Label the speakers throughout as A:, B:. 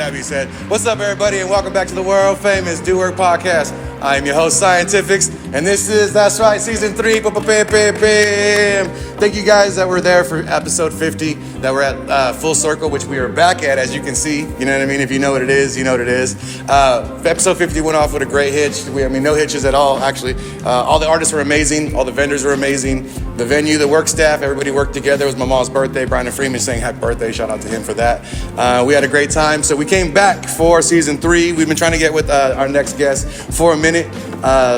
A: that being said, what's up, everybody, and welcome back to the World Famous DoWork Podcast. I am your host, Scientifixxx, and this is, that's right, Season 3. Thank you guys that were there for episode 50, that we're at Full Circle, which we are back at, as you can see. You know what I mean? If you know what it is, you know what it is. Episode 50 went off with a great hitch. No hitches at all, actually. All the artists were amazing. All the vendors were amazing. The venue, the work staff, everybody worked together. It was my mom's birthday. Brian and Freeman saying happy birthday. Shout out to him for that. We had a great time. So we came back for Season 3. We've been trying to get with our next guest for a minute.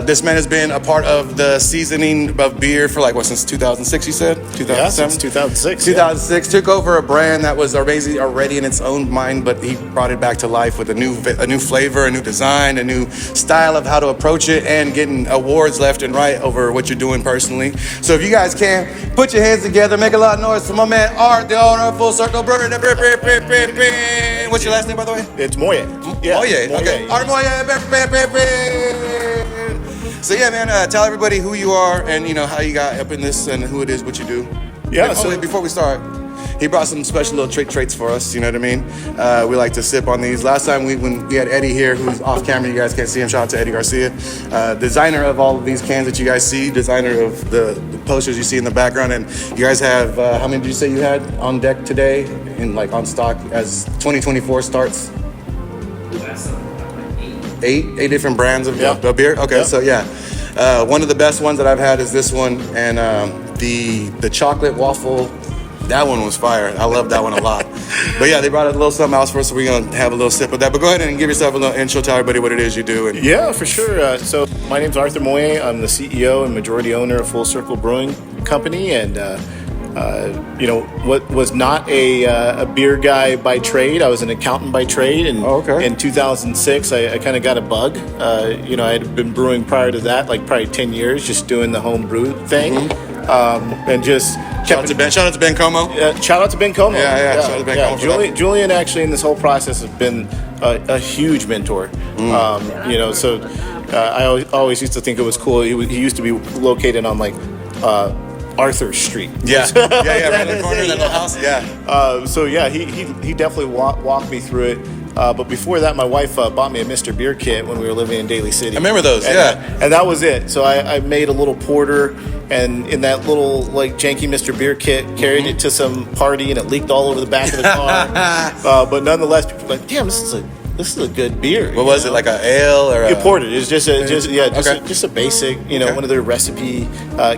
A: This man has been a part of the seasoning of beer for since 2006, you said? 2007?
B: Yeah, since 2006.
A: 2006. Took over a brand that was amazing already in its own mind, but he brought it back to life with a new flavor, a new design, a new style of how to approach it, and getting awards left and right over what you're doing personally. So if you guys can, put your hands together, make a lot of noise for my man Art, the owner of Full Circle Brewery. What's your last name, by the way?
B: It's Moye.
A: Yeah. Moye. Okay. Art Moye. So yeah, man, tell everybody who you are and how you got up in this and who it is, what you do.
B: Yeah.
A: Wait, before we start, he brought some special little traits for us. You know what I mean? We like to sip on these. Last time when we had Eddie here, who's off camera, you guys can't see him. Shout out to Eddie Garcia, designer of all of these cans that you guys see, designer of the posters you see in the background. And you guys have how many did you say you had on deck today and on stock as 2024 starts? Eight different brands of beer. Okay, so yeah, one of the best ones that I've had is this one, and the chocolate waffle. That one was fire. I love that one a lot. But yeah, they brought a little something else for us, so we're gonna have a little sip of that. But go ahead and give yourself a little intro, tell everybody what it is you do.
B: Yeah, for sure. So my name's Arthur Moye. I'm the CEO and majority owner of Full Circle Brewing Company, and what was not a beer guy by trade. I was an accountant by trade, and in 2006, I kind of got a bug. I had been brewing prior to that, probably 10 years, just doing the home brew thing, and just
A: shout out to Ben Como.
B: Shout out to Ben Como.
A: Yeah. Shout out to Ben Como.
B: Julian actually in this whole process has been a huge mentor. So I always used to think it was cool. He used to be located on Arthur Street.
A: Yeah, right in the corner of that little house. Yeah.
B: He definitely walked me through it. But before that, my wife bought me a Mr. Beer kit when we were living in Daly City.
A: I remember those.
B: And that was it. So I made a little porter, and in that little janky Mr. Beer kit, carried it to some party, and it leaked all over the back of the car. But nonetheless, people were like, damn, this is a good beer.
A: What was it, like an ale or a
B: porter? It's just a basic, one of their recipe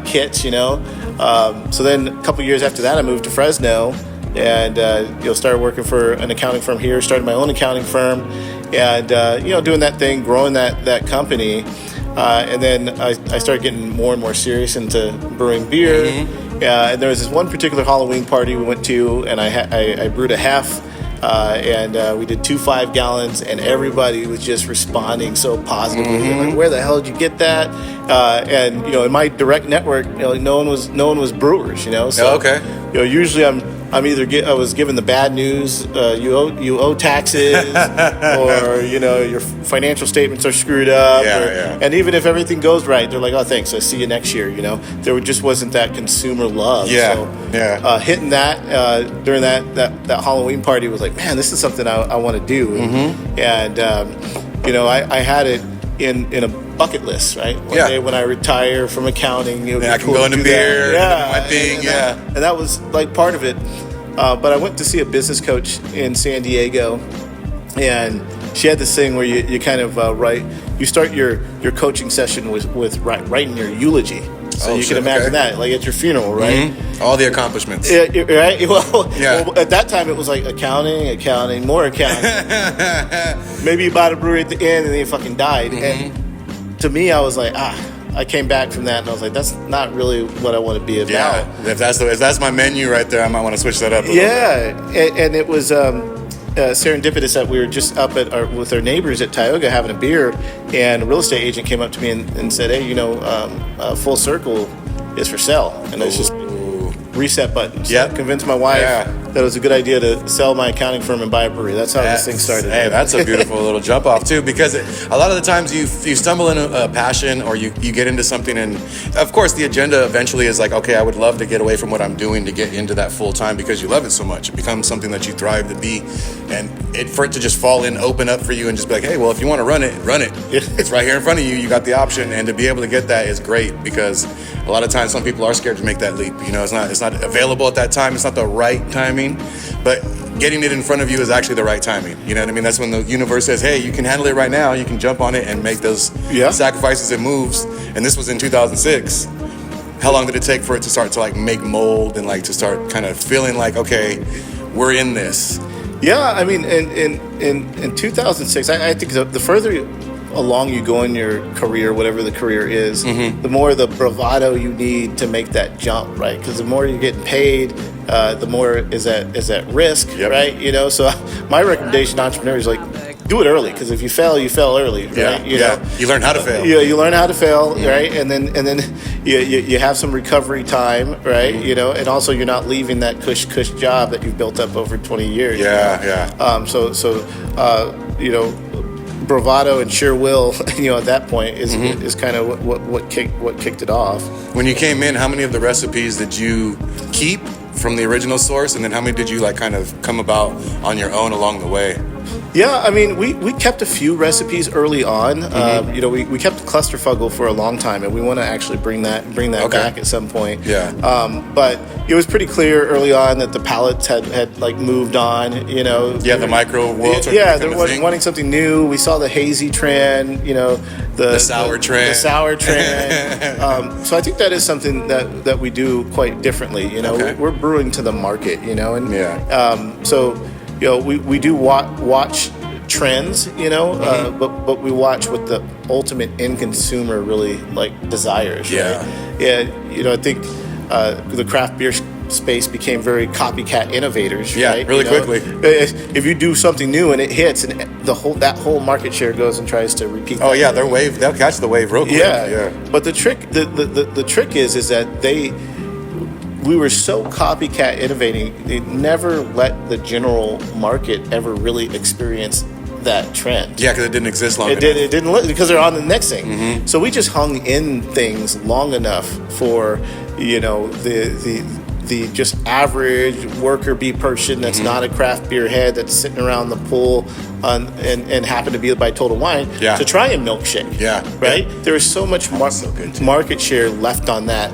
B: kits, So then a couple years after that, I moved to Fresno, and started working for an accounting firm here. Started my own accounting firm, and doing that thing, growing that company, and then I started getting more and more serious into brewing beer. And there was this one particular Halloween party we went to, and I brewed a half. And we did 2 5-gallons, and everybody was just responding so positively. Like, where the hell did you get that? And in my direct network, no one was brewers. So usually I was given the bad news. You owe taxes, or your financial statements are screwed up. And even if everything goes right, they're like, oh, thanks, I'll see you next year. There just wasn't that consumer love. Hitting that during that Halloween party was like, man, this is something I want to do. And I had it in a bucket list, right? One day when I retire from accounting,
A: I can go into beer, my thing,
B: and that was part of it. But I went to see a business coach in San Diego, and she had this thing where you kind of you start your coaching session with writing your eulogy. So you can imagine that, at your funeral, right?
A: All the accomplishments.
B: Right? Well, at that time, it was accounting, more accounting. Maybe you bought a brewery at the end and then you fucking died. And to me, I was like, I came back from that and I was like, that's not really what I want to be about.
A: Yeah, if that's my menu right there, I might want to switch that up a little bit.
B: And it was serendipitous that we were just up with our neighbors at Tioga having a beer, and a real estate agent came up to me and said, hey, Full Circle is for sale. And it's just reset button. So I convinced my wife that it was a good idea to sell my accounting firm and buy a brewery. That's how this thing started.
A: Hey, that's a beautiful little jump off too, because a lot of the times you stumble into a passion, or you get into something, and of course the agenda eventually is like, okay, I would love to get away from what I'm doing to get into that full time, because you love it so much. It becomes something that you thrive to be, and for it to just fall in, open up for you, and just be like, hey, well, if you want to run it. It's right here in front of you. You got the option, and to be able to get that is great, because a lot of times some people are scared to make that leap. You know, it's not available at that time. It's not the right timing, but getting it in front of you is actually the right timing. You know what I mean? That's when the universe says, hey, you can handle it right now. You can jump on it and make those sacrifices and moves. And this was in 2006. How long did it take for it to start to like make mold and like to start kind of feeling like, okay, we're in this?
B: Yeah, I mean, in 2006, I think the further along you go in your career, whatever the career is, the more the bravado you need to make that jump, right? Because the more you're getting paid, the more is at risk, right? You know, so my recommendation to entrepreneurs is like, do it early, because if you fail early, right? You know?
A: You learn how to fail.
B: You learn how to fail, right? And then you have some recovery time, right? You know, and also you're not leaving that cush job that you've built up over 20 years. You know, bravado and sure will, you know, at that point is kind of what kicked it off. When
A: you came in, how many of the recipes did you keep from the original source, and then how many did you like kind of come about on your own along the way?
B: Yeah, I mean, we kept a few recipes early on. You know, we kept clusterfugle for a long time, and we want to actually bring that back at some point. But it was pretty clear early on that the palates had like moved on. You know. Yeah,
A: the micro world.
B: They're wanting something new. We saw the hazy trend. You know, the sour trend. The sour trend. So I think that is something that we do quite differently. You know, we're brewing to the market. You know, and so. You know, we do watch trends, you know, but we watch what the ultimate end consumer really like desires. Right? You know, I think the craft beer space became very copycat innovators. Right?
A: Really quickly.
B: If you do something new and it hits, and that whole market share goes and tries to repeat.
A: They'll catch the wave real quick.
B: But the trick is that we were so copycat innovating, they never let the general market ever really experience that trend.
A: Yeah, because it didn't exist long enough.
B: It didn't, because they're on the next thing. So we just hung in things long enough for, you know, the just average worker bee person that's not a craft beer head that's sitting around the pool and happen to be by Total Wine to try a milkshake. Right? There was so much market share left on that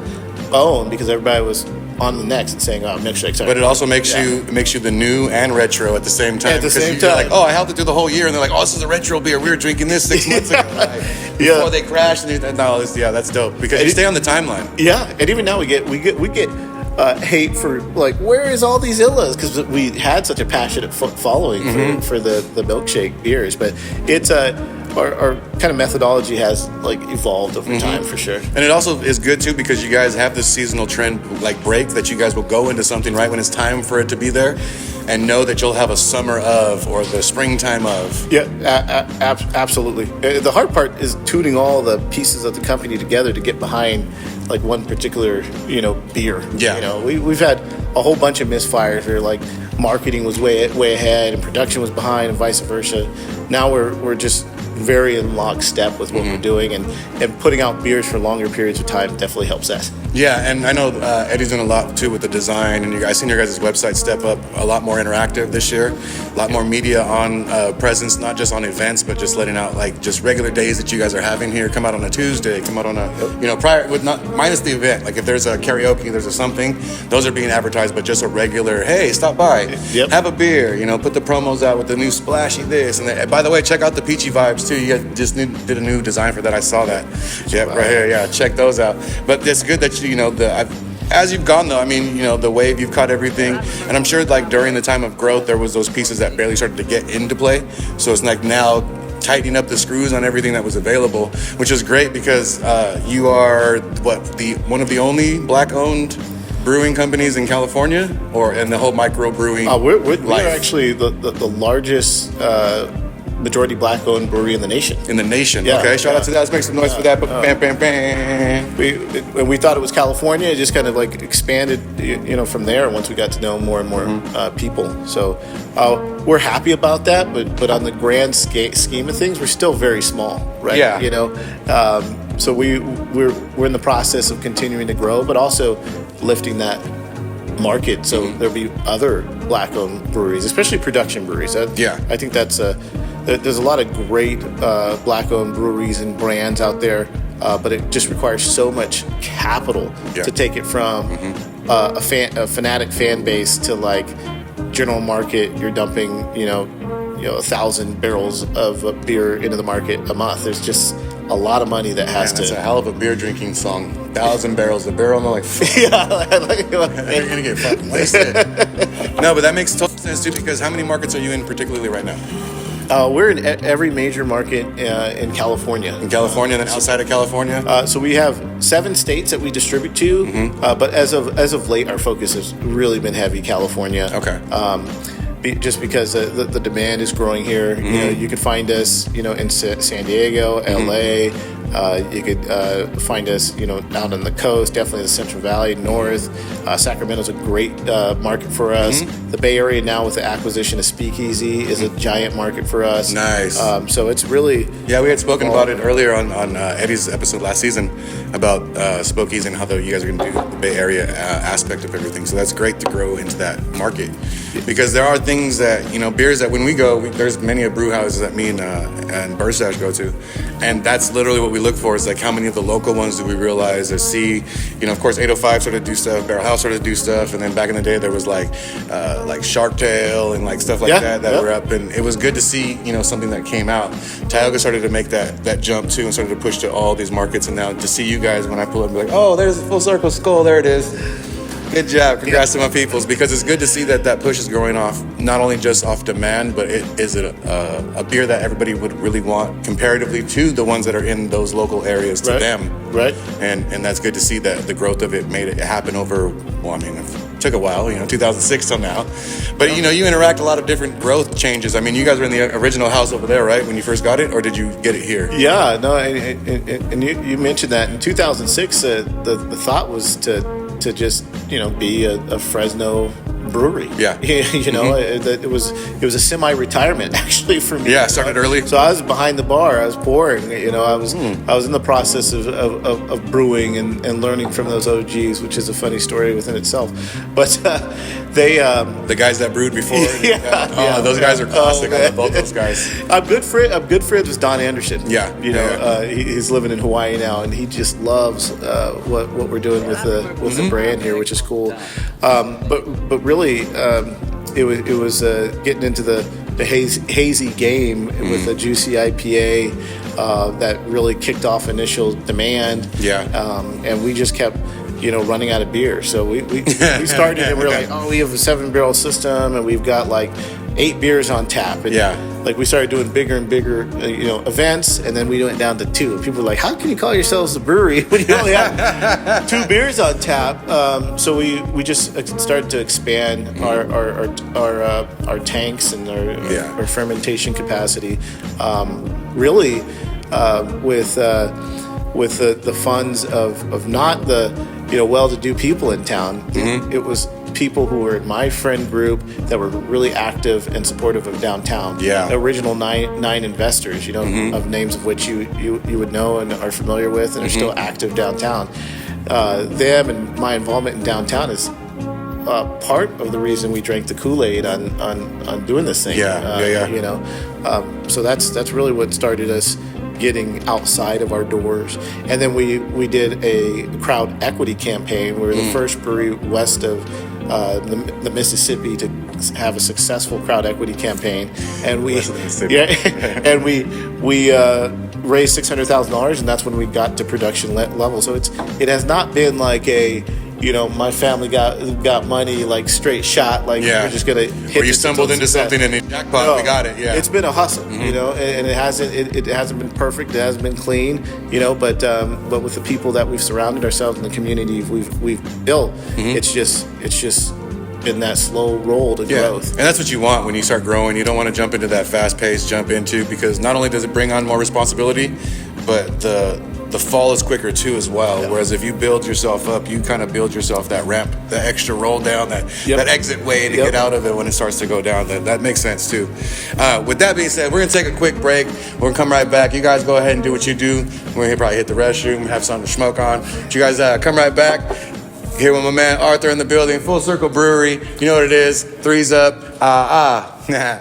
B: bone because everybody was on the next and saying, "Oh, milkshakes."
A: But it also makes you the new and retro at the same time. At the same time, like, oh, I held it through the whole year, and they're like, "Oh, this is a retro beer. We were drinking this 6 months ago." Like, before they crashed. That's dope because you stay on the timeline.
B: Yeah, and even now we get hate for like, where is all these illas? Because we had such a passionate following for the milkshake beers, but it's our kind of methodology has like evolved over time for sure.
A: And it also is good too because you guys have this seasonal trend like break that you guys will go into something right when it's time for it to be there, and know that you'll have a summer of or the springtime of.
B: Yeah, absolutely. The hard part is tuning all the pieces of the company together to get behind like one particular, you know, beer.
A: Yeah.
B: You know, we've had a whole bunch of misfires where like marketing was way ahead and production was behind and vice versa. Now we're just very in lockstep with what we're doing, and putting out beers for longer periods of time definitely helps that.
A: Yeah, and I know Eddie's doing a lot too with the design, and I've seen your guys' website step up a lot more interactive this year, a lot more media on presence, not just on events, but just letting out like just regular days that you guys are having here. Come out on a Tuesday, come out on a prior with not minus the event. Like if there's a karaoke, there's a something, those are being advertised, but just a regular, hey, stop by, have a beer, put the promos out with the new splashy this and that. And by the way, check out the Peachy Vibes too. You guys just did a new design for that. I saw that. Right here. Yeah, check those out. But it's good that as you've gone though, I mean, the wave, you've caught everything, and I'm sure like during the time of growth, there was those pieces that barely started to get into play. So it's like now tightening up the screws on everything that was available, which is great because you are one of the only Black-owned brewing companies in California, and the whole micro brewing.
B: We're actually the largest majority black-owned brewery in the nation.
A: In the nation.
B: Yeah,
A: Okay, shout out to that. Let's make some noise for that. Bam, bam, bam.
B: We thought it was California. It just kind of like expanded, from there once we got to know more and more people. So we're happy about that, but on the grand scheme of things, we're still very small, right?
A: Yeah.
B: So we're in the process of continuing to grow, but also lifting that market so there'll be other black-owned breweries, especially production breweries. I think that's there's a lot of great black-owned breweries and brands out there, but it just requires so much capital to take it from a fanatic fan base to like general market. You're dumping 1,000 barrels of beer into the market a month. There's just a lot of money that has
A: That's
B: to.
A: a hell of a beer drinking song. 1,000 barrels a barrel. I'm like,
B: You're
A: gonna get fucking wasted. No, but that makes total sense too, because how many markets are you in particularly right now?
B: We're in every major market in California.
A: In California, then outside of California?
B: So we have 7 states that we distribute to, but as of late, our focus has really been heavy California.
A: Okay.
B: Just because the demand is growing here. You can find us, in San Diego, LA. You could find us, out on the coast, definitely the Central Valley, north. Sacramento's a great market for us. The Bay Area now with the acquisition of Speakeasy is a giant market for us.
A: Nice.
B: So it's really...
A: Yeah, we had spoken about it earlier on Eddie's episode last season about Speakeasy and how you guys are going to do the Bay Area aspect of everything. So that's great to grow into that market. Because there are things that, beers that when we go, there's many brew houses that me and Birdstash go to. And that's literally what we look for, is like how many of the local ones do we realize or see. Of course, 805 sort of do stuff, Barrel House sort of do stuff. And then back in the day, there was like Shark Tale and like stuff like that were up. And it was good to see, something that came out. Tioga started to make that jump too and started to push to all these markets. And now to see you guys when I pull up and be like, oh, there's a Full Circle Skull, there it is. Good job. Congrats to my peoples, because it's good to see that push is growing off, not only just off demand, but is it a beer that everybody would really want comparatively to the ones that are in those local areas to them.
B: Right.
A: And that's good to see that the growth of it made it happen over, it took a while, 2006 till now. But, you interact a lot of different growth changes. I mean, you guys were in the original house over there, right, when you first got it, or did you get it here?
B: Yeah, no, and you mentioned that in 2006, the thought was to just be a Fresno brewery.
A: Yeah.
B: It was a semi-retirement actually for me.
A: Yeah, started early.
B: So I was behind the bar. I was pouring. I was in the process of brewing and learning from those OGs, which is a funny story within itself. But they
A: the guys that brewed before. Those guys are classic. I love both those guys.
B: I'm good friends with Don Anderson.
A: Yeah.
B: He's living in Hawaii now, and he just loves what we're doing with the brand here, which is cool. But really, it was getting into the hazy game with the juicy IPA that really kicked off initial demand. Yeah. And we just kept running out of beer. So we started and we were like, we have a 7-barrel system and we've got like 8 beers on tap. And like we started doing bigger and bigger, events, and then we went down to 2. And people were like, how can you call yourselves a brewery when you only have 2 beers on tap? So we just started to expand our tanks and our fermentation capacity. Really, with the funds of not the well-to-do people in town. It was people who were in my friend group that were really active and supportive of downtown. Yeah, the original nine investors, of names of which you would know and are familiar with and are still active downtown. Them and my involvement in downtown is part of the reason we drank the Kool-Aid on doing this thing. So that's really what started us getting outside of our doors. And then we did a crowd equity campaign. We were the first brewery west of the Mississippi to have a successful crowd equity campaign. And we and we raised $600,000, and that's when we got to production level. So it has not been like a my family got money like straight shot, like we're just gonna hit. Or
A: you stumbled into something and jackpot, we got it. Yeah, it's
B: been a hustle, and it hasn't been perfect, it hasn't been clean, but with the people that we've surrounded ourselves in the community we've built, it's just in that slow roll to growth.
A: And that's what you want when you start growing. You don't want to jump into that fast pace, because not only does it bring on more responsibility, but the fall is quicker too as well. Whereas if you build yourself up, you kind of build yourself that ramp, that extra roll down, that exit way to get out of it when it starts to go down. That makes sense too. With that being said, we're gonna take a quick break. We're gonna come right back. You guys go ahead and do what you do. We're gonna probably hit the restroom, have something to smoke on. But you guys come right back. Here with my man Arthur in the building, Full Circle Brewery. You know what it is. Threes up. At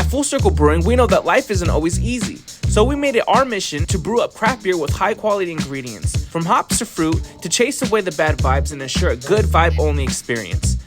C: Full Circle Brewing, we know that life isn't always easy. So we made it our mission to brew up craft beer with high-quality ingredients, from hops to fruit, to chase away the bad vibes and ensure a good vibe-only experience.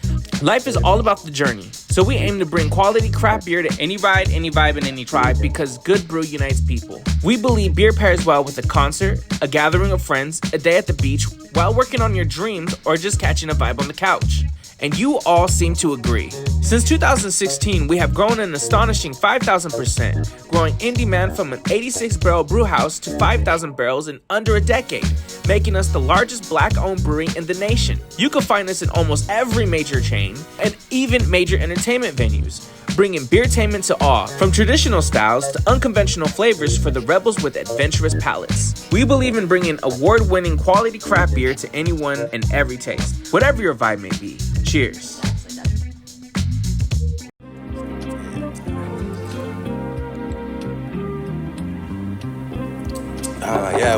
C: Life is all about the journey, so we aim to bring quality craft beer to any ride, any vibe, and any tribe because good brew unites people. We believe beer pairs well with a concert, a gathering of friends, a day at the beach, while working on your dreams, or just catching a vibe on the couch. And you all seem to agree. Since 2016, we have grown an astonishing 5,000%, growing in demand from an 86-barrel brew house to 5,000 barrels in under a decade, making us the largest black-owned brewery in the nation. You can find us in almost every major chain and even major entertainment venues, bringing beertainment to all, from traditional styles to unconventional flavors for the rebels with adventurous palates. We believe in bringing award-winning quality craft beer to anyone and every taste, whatever your vibe may be. Cheers.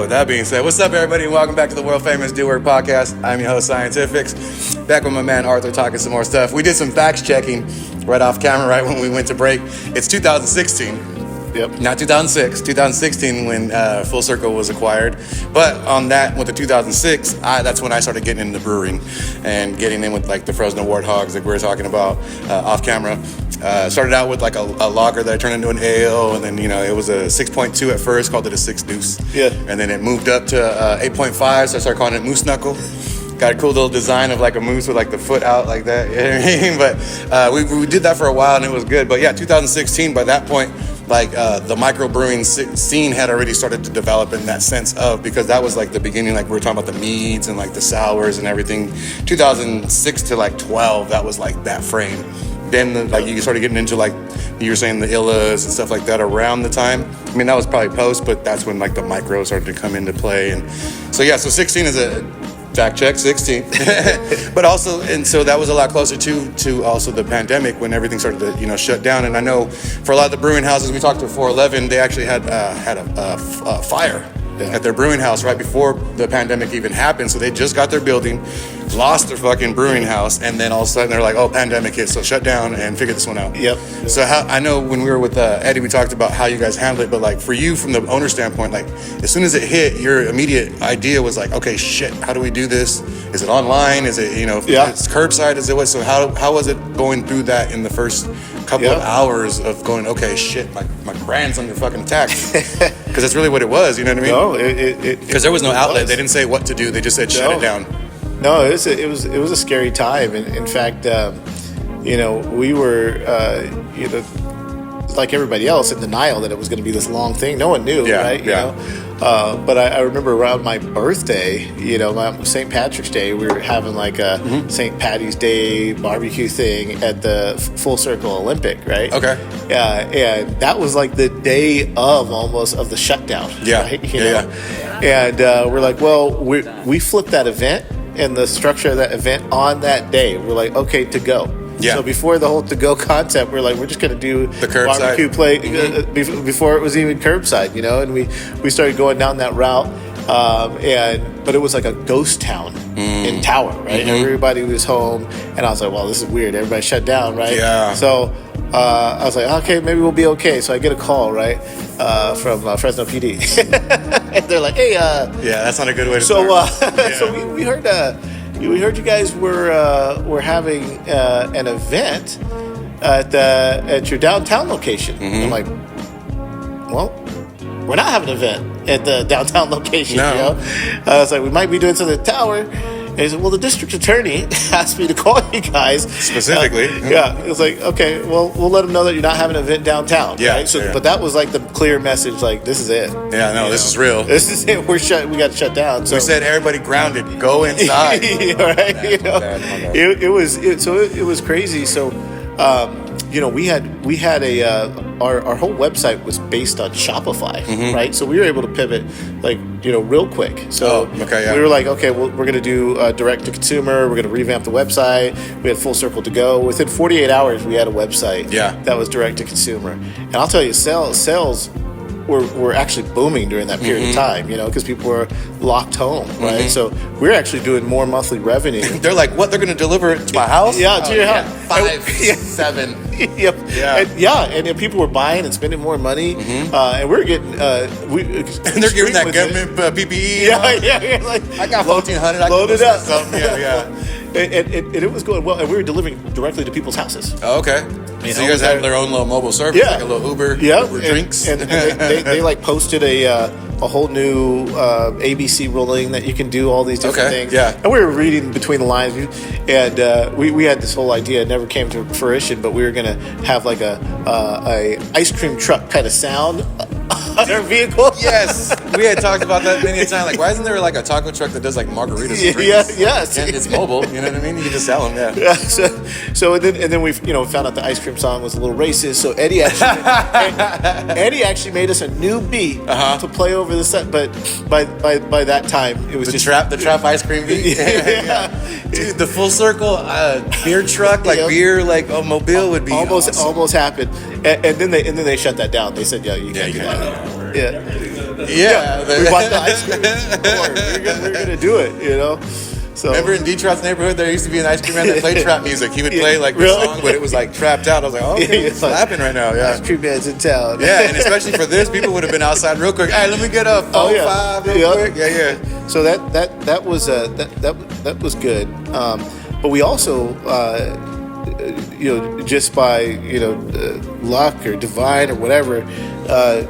A: With that being said, what's up, everybody, and welcome back to the World Famous DoWork Podcast. I'm your host, Scientifixxx, back with my man Arthur talking some more stuff. We did some facts checking right off camera right when we went to break. It's 2016.
B: Yep.
A: Not 2006. 2016 when Full Circle was acquired. But on that, with the 2006, that's when I started getting into brewing and getting in with like the Fresno Warthogs that we were talking about off camera. Started out with like a lager that I turned into an ale, and then it was a 6.2 at first, called it a 6 Deuce.
B: Yeah.
A: And then it moved up to 8.5, so I started calling it Moose Knuckle. Got a cool little design of like a moose with like the foot out like that. You know what I mean? But we did that for a while and it was good. But yeah, 2016, by that point, like the microbrewing scene had already started to develop in that sense of, because that was like the beginning, like we were talking about the meads and like the sours and everything. 2006 to like 12, that was like that frame. Then like you started getting into like you were saying the Illas and stuff like that around the time. I mean, that was probably post, but that's when like the micro started to come into play. And so yeah, so 16 is a fact check, 16. But also, and so that was a lot closer to also the pandemic when everything started to shut down. And I know for a lot of the brewing houses, we talked to 411, they actually had a fire at their brewing house right before the pandemic even happened. So they just got their building, lost their fucking brewing house, and then all of a sudden they're like, oh, pandemic hit, so shut down and figure this one out.
B: Yep.
A: So I know when we were with Eddie, we talked about how you guys handle it, but like for you from the owner standpoint, like as soon as it hit, your immediate idea was like, okay, shit, how do we do this? Is it online? Is it, it's curbside? Is it what? So how was it going through that in the first couple of hours of going, okay, shit, my brand's under fucking attack? Because that's really what it was, you know what I mean?
B: No,
A: because there was no outlet. They didn't say what to do. They just said shut it down.
B: No, it was a scary time. In fact, we were like everybody else in denial that it was going to be this long thing. No one knew, right? But I remember around my birthday, my St. Patrick's Day, we were having like a St. Patty's Day barbecue thing at the Full Circle Olympic, right?
A: Okay.
B: And that was like the day almost of the shutdown.
A: Yeah.
B: Right? And we're like, well, we flipped that event and the structure of that event on that day. We're like, okay, to go.
A: Yeah.
B: So before the whole to-go concept, we're like, we're just going to do
A: the curbside
B: barbecue play before it was even curbside, and we started going down that route. But it was like a ghost town in Tower, right? Everybody was home, and I was like, well, this is weird. Everybody shut down, right?
A: Yeah.
B: So I was like, okay, maybe we'll be okay. So I get a call, right, from Fresno PD, and they're like, hey,
A: that's not a good way to start.
B: So we heard. We heard you guys were having an event at your downtown location. I'm like, well, we're not having an event at the downtown location.
A: No.
B: I was like, we might be doing something at the Tower. And he said, well, the district attorney asked me to call you guys.
A: Specifically.
B: Yeah. It was like, okay, well, we'll let them know that you're not having an event downtown.
A: Yeah.
B: Right? So,
A: yeah.
B: But that was like the clear message, like, this is it.
A: Yeah, no, this is real.
B: This is it. We got to shut down. So
A: we said, everybody grounded, go inside.
B: Right? It was crazy. So, we had our whole website was based on Shopify, right? So we were able to pivot real quick. So we were like, okay, well, we're going to do direct to consumer. We're going to revamp the website. We had Full Circle to go. Within 48 hours, we had a website that was direct to consumer. And I'll tell you, sales were actually booming during that period of time, because people were locked home, right? So we're actually doing more monthly revenue.
A: They're like, what? They're going to deliver it to my house?
B: Yeah, to your house.
A: 5, 7.
B: Yep.
A: Yeah.
B: And people were buying and spending more money, and we're getting
A: and they're giving that government PPE.
B: Yeah. Like,
A: I got 1,400.
B: Load it up.
A: Yeah.
B: And it was going well, and we were delivering directly to people's houses.
A: Oh, okay. So you guys had their own little mobile service, like a little Uber drinks.
B: And they posted a whole new ABC ruling that you can do all these different things.
A: Yeah.
B: And we were reading between the lines, and we had this whole idea. It never came to fruition, but we were going to have like a ice cream truck kind of sound on our vehicle.
A: Yes, we had talked about that many a time. Like, why isn't there like a taco truck that does like margaritas and drinks?
B: Yes.
A: And it's mobile. You know what I mean? You can just sell them.
B: Yeah. So and then we found out the ice cream song was a little racist. So Eddie actually made us a new beat to play over the set. But by that time it was
A: the trap ice cream beat. Dude, the Full Circle beer truck, beer, mobile would be
B: almost happened. And then they shut that down. They said, you can't do that. Yeah.
A: We
B: bought the ice cream. We're gonna do it, So
A: remember in Detroit's neighborhood there used to be an ice cream man that played trap music. He would play the song, but it was like trapped out. I was like, okay, it's slapping right now. Yeah,
B: ice cream man's in town.
A: Yeah, and especially for this, people would have been outside real quick. Hey, let me get a 4-5 real quick. Yeah.
B: So that was good. But we also just by luck or divine or whatever,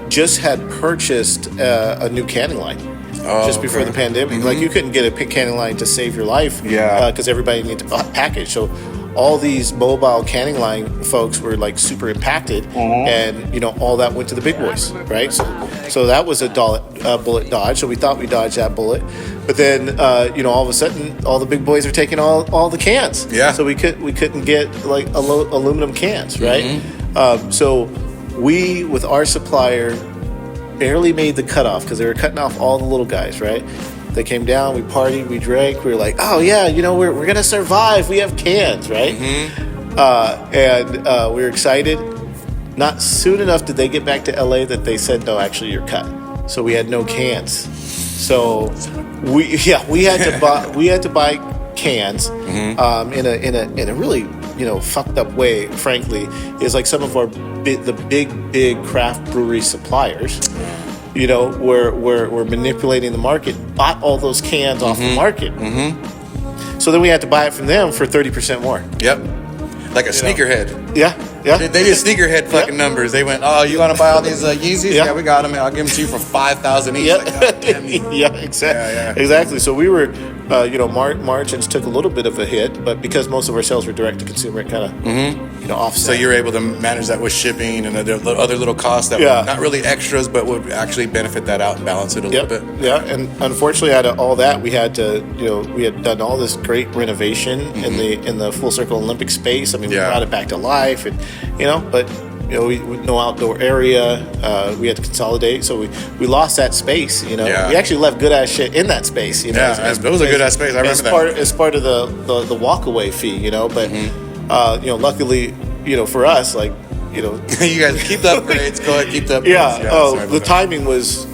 B: just had purchased a new canning line just before the pandemic. Like, you couldn't get a canning line to save your life, because everybody needed to package. So all these mobile canning line folks were like super impacted, and all that went to the big boys, right? So that was a bullet dodge. So we thought we dodged that bullet, but then all of a sudden all the big boys are taking all the cans.
A: Yeah.
B: So we couldn't get like aluminum cans, right? So we, with our supplier, barely made the cutoff because they were cutting off all the little guys, right? They came down, we partied, we drank, we were like, oh yeah, we're gonna survive. We have cans, right? And we were excited. Not soon enough did they get back to LA that they said, no, actually you're cut. So we had no cans. So we had to buy cans in a really fucked up way. Frankly, is like some of the big craft brewery suppliers. We're manipulating the market, bought all those cans off the market. So then we had to buy it from them for 30% more.
A: Yep. Like a sneakerhead.
B: Yeah.
A: They did sneakerhead fucking numbers. They went, oh, you want to buy all these Yeezys? Yeah, we got them. I'll give them to you for $5,000 each.
B: Yeah,
A: like, damn you.
B: Exactly. So we were, margins took a little bit of a hit, but because most of our sales were direct to consumer, it kind of, offset.
A: So you're able to manage that with shipping and other little costs that were not really extras, but would actually benefit that out and balance it a little bit.
B: Yeah, and unfortunately, out of all that, we had to, we had done all this great renovation in the Full Circle Olympic space. I mean, we brought it back to life, and but we no outdoor area. We had to consolidate, so we lost that space. We actually left good ass shit in that space.
A: It was a good ass space. I remember that.
B: As part of the walk away fee. But luckily, for us, like
A: you guys keep the upgrades. Go ahead, keep the upgrades.
B: Yeah. The timing was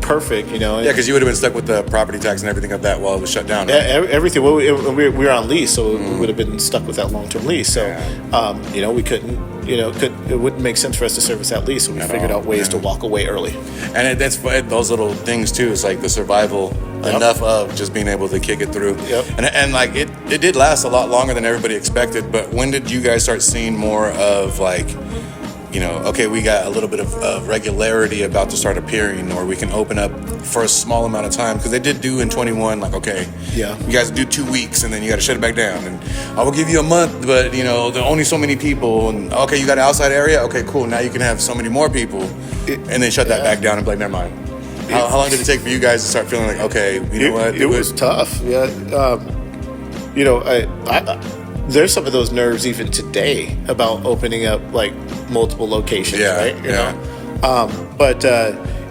B: perfect.
A: because you would have been stuck with the property tax and everything of that while it was shut down.
B: Right? Everything. Well, we were on lease, so we would have been stuck with that long-term lease. So, we couldn't. It wouldn't make sense for us to service that lease, so we figured out ways to walk away early.
A: And that's those little things too. It's like the survival enough of just being able to kick it through.
B: Yep.
A: And like it did last a lot longer than everybody expected. But when did you guys start seeing more of like okay, we got a little bit of regularity about to start appearing, or we can open up for a small amount of time? Because they did do in 21, like, okay,
B: yeah,
A: you guys do 2 weeks and then you got to shut it back down. And I will give you a month, but, there are only so many people. And, okay, you got an outside area? Okay, cool. Now you can have so many more people. And then shut that back down and be like, never mind. How long did it take for you guys to start feeling like, okay, you know what?
B: It was tough, yeah. There's some of those nerves even today about opening up like multiple locations, right?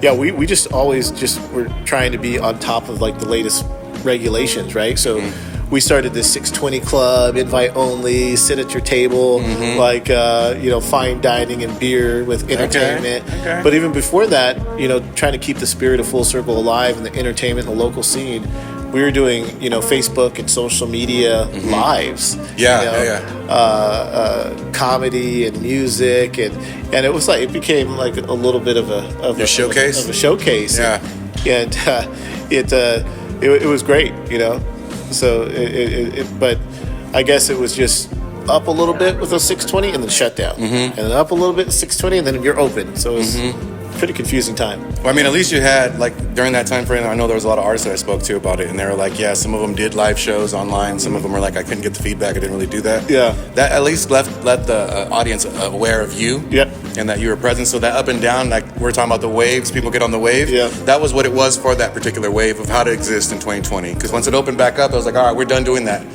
B: We just always were trying to be on top of like the latest regulations, right? So we started this 620 club, invite only, sit at your table, fine dining and beer with entertainment.
A: Okay.
B: But even before that, trying to keep the spirit of Full Circle alive and the entertainment in the local scene, we were doing, social and social media lives. Comedy and music, and it was like it became like a little bit of a
A: showcase.
B: Of a showcase.
A: Yeah.
B: And it was great, So but I guess it was just up a little bit with a 620 and then shut down, and then up a little bit 620 and then you're open. So it was pretty confusing time.
A: Well, I mean, at least you had, like, during that time frame, I know there was a lot of artists that I spoke to about it, and they were like, yeah, some of them did live shows online. Some of them were like, I couldn't get the feedback. I didn't really do that.
B: Yeah.
A: That at least let the audience aware of you.
B: Yep.
A: And that you were present. So that up and down, like we're talking about the waves, people get on the wave.
B: Yeah.
A: That was what it was for that particular wave of how to exist in 2020. Because once it opened back up, I was like, all right, we're done doing that.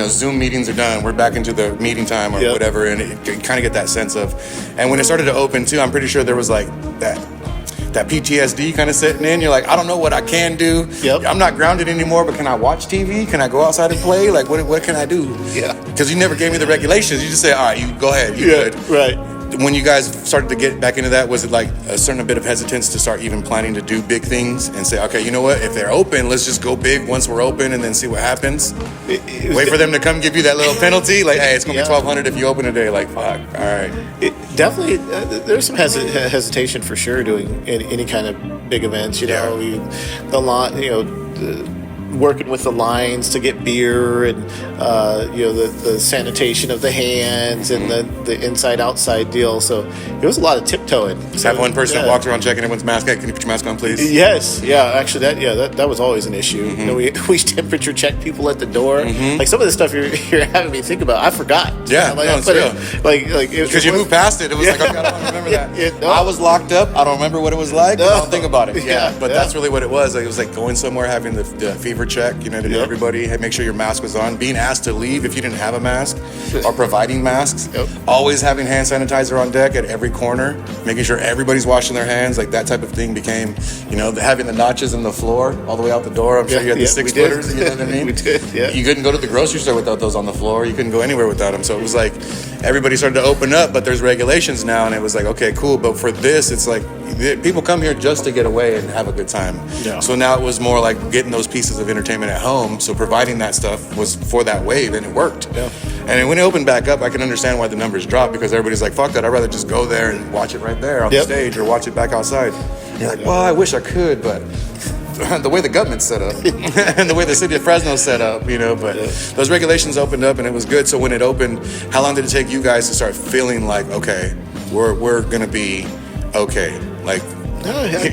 A: Zoom meetings are done. We're back into the meeting time or whatever. And you kind of get that sense of, and when it started to open too, I'm pretty sure there was like that PTSD kind of setting in. You're like, I don't know what I can do.
B: Yep.
A: I'm not grounded anymore, but can I watch TV? Can I go outside and play? Like, what can I do?
B: Yeah.
A: Because you never gave me the regulations. You just say, all right, you go ahead. You good.
B: Right.
A: When you guys started to get back into that, was it like a certain bit of hesitance to start even planning to do big things and say, okay, you know what? If they're open, let's just go big once we're open and then see what happens? Wait for them to come give you that little penalty? Like, hey, it's going to be $1,200 if you open today. Like, fuck, all right.
B: Definitely, there's some hesitation for sure doing any kind of big events. Working with the lines to get beer and the sanitation of the hands and the inside outside deal. So it was a lot of tiptoeing.
A: Just have one person that walks around checking everyone's mask. Hey, can you put your mask on, please?
B: Yes, yeah. Actually, that was always an issue. We temperature check people at the door. Like some of the stuff you're having me think about, I forgot.
A: Yeah, it's real. Because you moved past it. It was like, okay, I don't remember that. I was locked up. I don't remember what it was like. I don't think about it. But that's really what it was. Like, it was like going somewhere, having the fever check, to everybody, make sure your mask was on, being asked to leave if you didn't have a mask, or providing masks, always having hand sanitizer on deck at every corner, making sure everybody's washing their hands, like that type of thing became, having the notches in the floor all the way out the door. I'm sure you had the 6 footers, you know what I mean?
B: We did, yeah.
A: You couldn't go to the grocery store without those on the floor. You couldn't go anywhere without them. So it was like everybody started to open up, but there's regulations now, and it was like, okay, cool. But for this, it's like people come here just to get away and have a good time.
B: Yeah.
A: So now it was more like getting those pieces of entertainment at home. So providing that stuff was for that wave, and it worked.
B: Yeah.
A: And when it opened back up, I can understand why the numbers dropped, because everybody's like, fuck that, I'd rather just go there and watch it right there on the stage, or watch it back outside. And you're like, well, I wish I could, but the way the government's set up and the way the city of Fresno's set up, but those regulations opened up and it was good. So when it opened, how long did it take you guys to start feeling like, okay, we're gonna be okay? Like,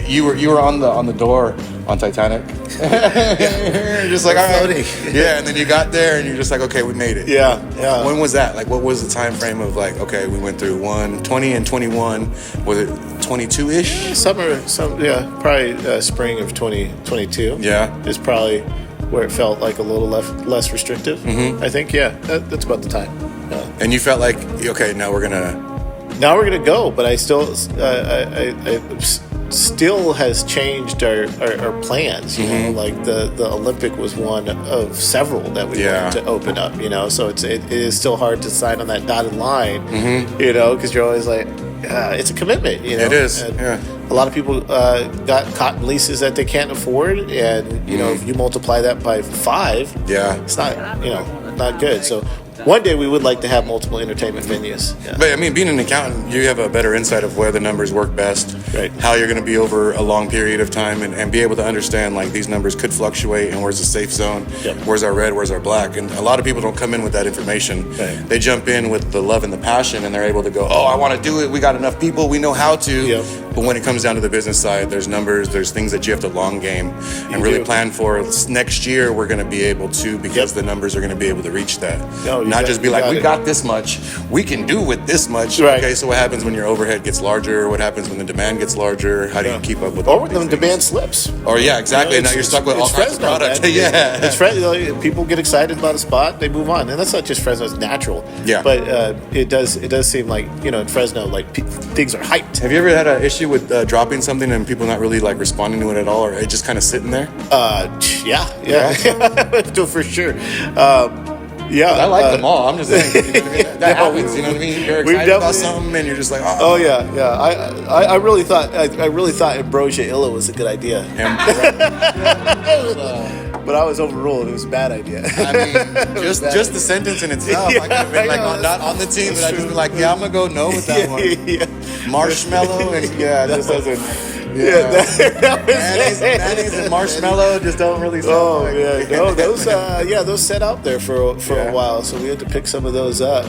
A: you were on the door on Titanic. Just like, all right. Yeah, and then you got there and you're just like, okay, we made it.
B: Yeah.
A: When was that? Like, what was the time frame of like, okay, we went through 20 and 21. Was it 22-ish?
B: Probably spring of 2022.
A: Yeah.
B: Is probably where it felt like a little less restrictive. I think, that's about the time. Yeah.
A: And you felt like, okay, now we're gonna
B: go, but I still, still has changed our plans, like the Olympic was one of several that we wanted to open up, so it is still hard to sign on that dotted line, because you're always like, it's a commitment,
A: It is,
B: and a lot of people got cotton leases that they can't afford, and if you multiply that by 5, it's not, not good. So one day we would like to have multiple entertainment venues. Yeah.
A: But I mean, being an accountant, you have a better insight of where the numbers work best,
B: right?
A: How you're going to be over a long period of time, and be able to understand like these numbers could fluctuate, and where's the safe zone, where's our red, where's our black, and a lot of people don't come in with that information.
B: Right.
A: They jump in with the love and the passion, and they're able to go, oh, I want to do it. We got enough people, we know how to. But when it comes down to the business side, there's numbers, there's things that you have to long game and really plan for. Next year, we're going to be able to, because the numbers are going to be able to reach that. Not just be like, we got this much, we can do with this much.
B: Right.
A: Okay, so what happens when your overhead gets larger? What happens when the demand gets larger? How do you keep up with
B: or when the demand slips?
A: Or exactly. And now you're stuck with all kinds of products.
B: It's Fresno. People get excited about a spot, they move on, and that's not just Fresno; it's natural.
A: Yeah.
B: But it does seem like in Fresno, like things are hyped.
A: Have you ever had an issue with dropping something and people not really like responding to it at all, or it just kind of sitting there?
B: Yeah, for sure.
A: I like them all. I'm just saying, you know what I mean? That happens. You know what I mean? You're excited about something, and you're just like,
B: oh yeah. I really thought Ambrosia Illa was a good idea. But I was overruled. It was a bad idea.
A: I mean, just the sentence in itself. I could have been like, not on the team, but I'd just be like, I'm gonna go no with that one. Marshmallow and this doesn't. Mayonnaise and marshmallow just don't really sound
B: those set out there for a while, so we had to pick some of those up.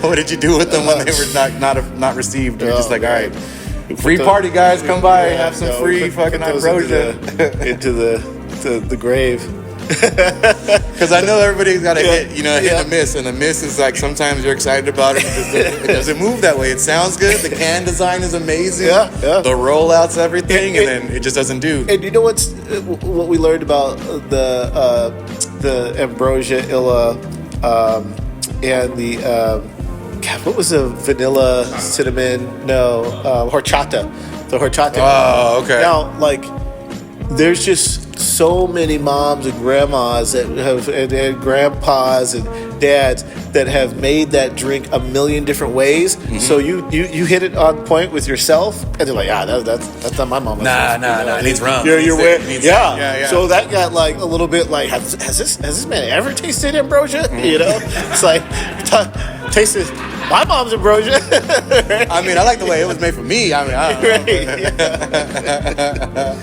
A: What did you do with them when they were not received? You're just like, all right, free party guys, come by, have some free fucking ambrosia
B: into the grave.
A: Because I know everybody's got a hit and miss, and the miss is like sometimes you're excited about it, it doesn't move that way. It sounds good, the can design is amazing, the rollouts, everything, and then it just doesn't do.
B: And you know what we learned about the Ambrosia Illa and the what was the vanilla cinnamon? No, horchata. The horchata.
A: Oh, okay.
B: Now, like, there's just so many moms and grandmas that have and grandpas and dads that have made that drink a million different ways. Mm-hmm. So you hit it on point with yourself, and they're like, that's not my mom.
A: Nah, it needs rum.
B: Yeah. So that got like a little bit like, has this man ever tasted ambrosia? Mm-hmm. It's like tasted my mom's ambrosia.
A: I mean, I like the way it was made for me. I mean, I don't know.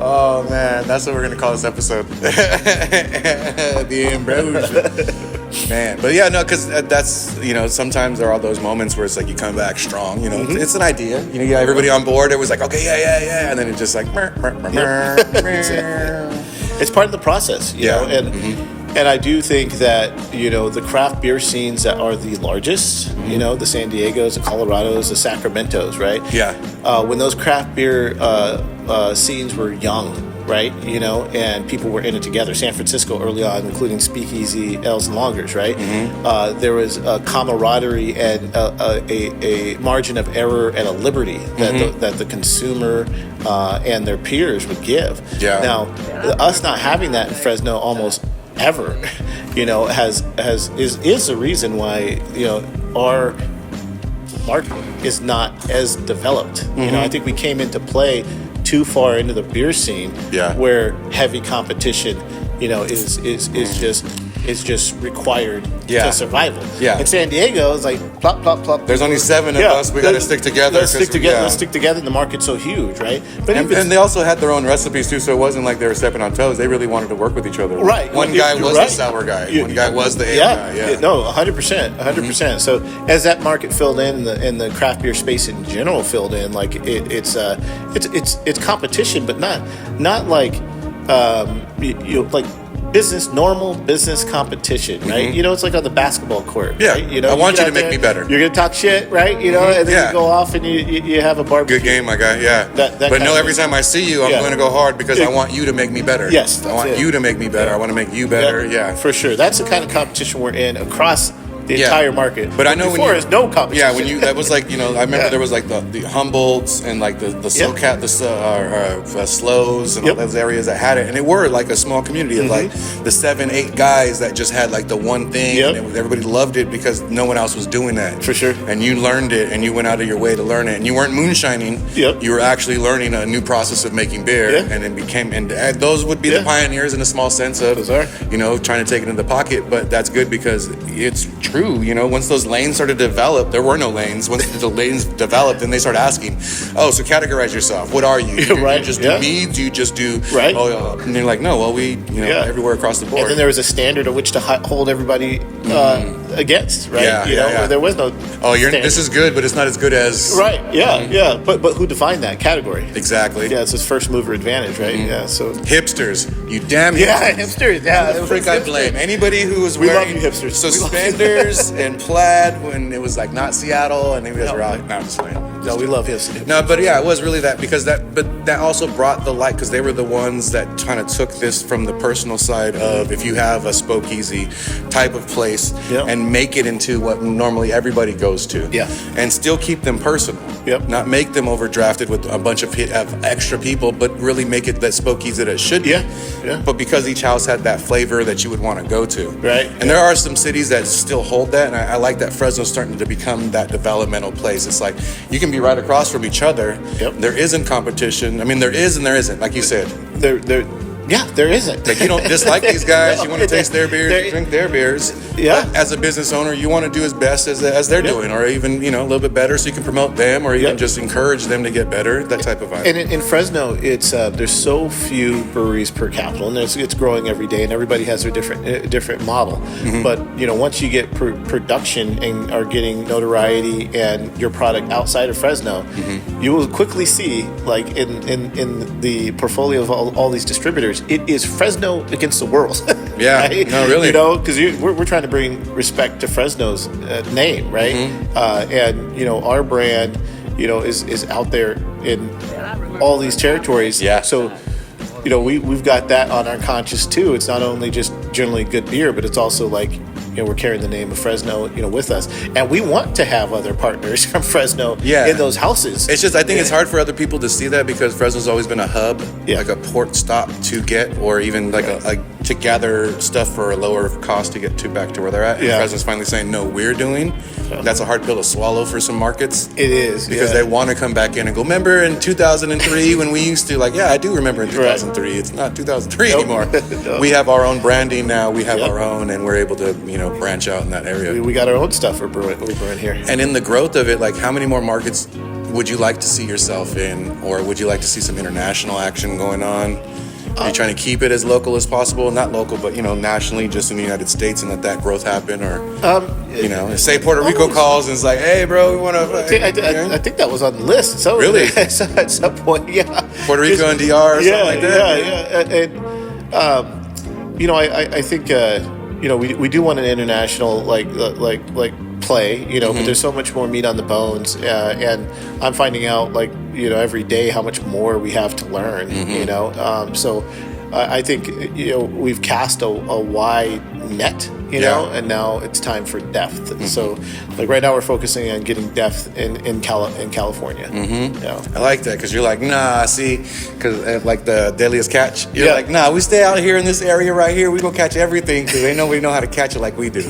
A: Oh man, that's what we're gonna call this episode. The ambrosia. Man, but because that's sometimes there are those moments where it's like you come back strong. It's an idea. You got everybody on board. It was like, okay, yeah, and then it just like.
B: It's part of the process, know, and I do think that the craft beer scenes that are the largest, the San Diegos, the Colorados, the Sacramentos, right?
A: Yeah.
B: When those craft beer scenes were young, right? And people were in it together. San Francisco early on, including Speakeasy, L's and Longers, right? Mm-hmm. There was a camaraderie and a margin of error and a liberty that the consumer and their peers would give. Yeah. Now, us not having that in Fresno almost ever, is the reason why our market is not as developed. I think we came into play too far into the beer scene, where heavy competition, is just required to survival. Yeah. In San Diego, it's like plop, plop, plop.
A: There's only 7 of us. We got to stick together.
B: Let's stick together. The market's so huge, right?
A: But and they also had their own recipes too, so it wasn't like they were stepping on toes. They really wanted to work with each other.
B: Right.
A: One guy was the sour guy. One guy was the ale guy. Yeah.
B: No, 100%. So as that market filled in, and the craft beer space in general filled in, like it's competition, but not like like normal business competition, right? It's like on the basketball court.
A: Yeah.
B: Right?
A: I want you to make me better.
B: You're gonna talk shit, right? And then you go off and you have a barbecue.
A: Good game, my guy. Yeah. But every time I see you, I'm going to go hard because I want you to make me better.
B: Yes.
A: I want you to make me better. I want to make you better. Yeah.
B: For sure. That's the kind of competition we're in across the entire market.
A: But I know
B: before there's no competition.
A: Yeah, when you that was like, I remember there was like the Humboldts and like the SoCat, the Slows and all those areas that had it, and it were like a small community of like the 7-8 guys that just had like the one thing, and everybody loved it because no one else was doing that.
B: For sure.
A: And you learned it, and you went out of your way to learn it, and you weren't moonshining. You were actually learning a new process of making beer, and it became, and those would be the pioneers in a small sense of, trying to take it in the pocket. But that's good because it's true. Once those lanes started to develop, there were no lanes. Once the lanes developed, then they started asking, oh, so categorize yourself. What are you? Do you just do meads? Do you just do and they're like, no, well, we everywhere across the board.
B: And then there was a standard of which to hold everybody against, right? There was no
A: this is good, but it's not as good as
B: but who defined that category?
A: Exactly.
B: It's his first mover advantage, right? So
A: hipsters, you damn
B: hipsters,
A: the freak I blame anybody who was wearing
B: hipsters.
A: suspenders and plaid when it was like not Seattle and they guys were out. No, I'm just playing.
B: No, we love hipsters.
A: No, but it was really that because that also brought the light because they were the ones that kind of took this from the personal side of if you have a Spokeasy type of place and make it into what normally everybody goes to, and still keep them personal, not make them overdrafted with a bunch of extra people, but really make it that Spokeasy that it should be. But because each house had that flavor that you would want to go to, and there are some cities that still hold that, and I like that Fresno's starting to become that developmental place. It's like you can be right across from each other. There isn't competition. I mean, there is and there isn't, like you said.
B: There isn't.
A: Like you don't dislike these guys. You want to taste their beers, drink their beers. But as a business owner, you want to do as best as they're doing, or even a little bit better, so you can promote them, or even just encourage them to get better. That type of vibe.
B: And in Fresno, it's there's so few breweries per capita, and it's growing every day, and everybody has their different model. But once you get production and are getting notoriety and your product outside of Fresno, you will quickly see, like in the portfolio of all these distributors, it is Fresno against the world.
A: Right? No, really.
B: Because we're trying to bring respect to Fresno's name, right? And our brand, is out there in all these territories. So, we've got that on our conscience too. It's not only just generally good beer, but it's also like, we're carrying the name of Fresno, with us, and we want to have other partners from Fresno in those houses.
A: It's just I think it's hard for other people to see that because Fresno's always been a hub, like a port stop to get, or even like to gather stuff for a lower cost to get back to where they're at. And Fresno's finally saying, no, we're doing. That's a hard pill to swallow for some markets.
B: It is
A: because they want to come back in and go. Remember in 2003 when we used to I do remember in 2003. It's not 2003 anymore. We have our own branding now. We have our own, and we're able to branch out in that area.
B: We got our own stuff we're brewing here.
A: And in the growth of it, like how many more markets would you like to see yourself in, or would you like to see some international action going on? Are you trying to keep it as local as possible? Not local, but nationally, just in the United States, and let that growth happen? Or say Puerto Rico calls and it's like, hey, bro, we want to.
B: I think that was on the list. So
A: really,
B: at some point,
A: Puerto Rico and DR, or something like that.
B: And I think we do want an international like play, but there's so much more meat on the bones, and I'm finding out every day how much more we have to learn. So I think we've cast a wide net, and now it's time for depth. So right now we're focusing on getting depth in California.
A: I like that because you're like, nah, see, because like the deadliest catch, you're like, nah, we stay out here in this area right here, we gonna catch everything because they know how to catch it like we do.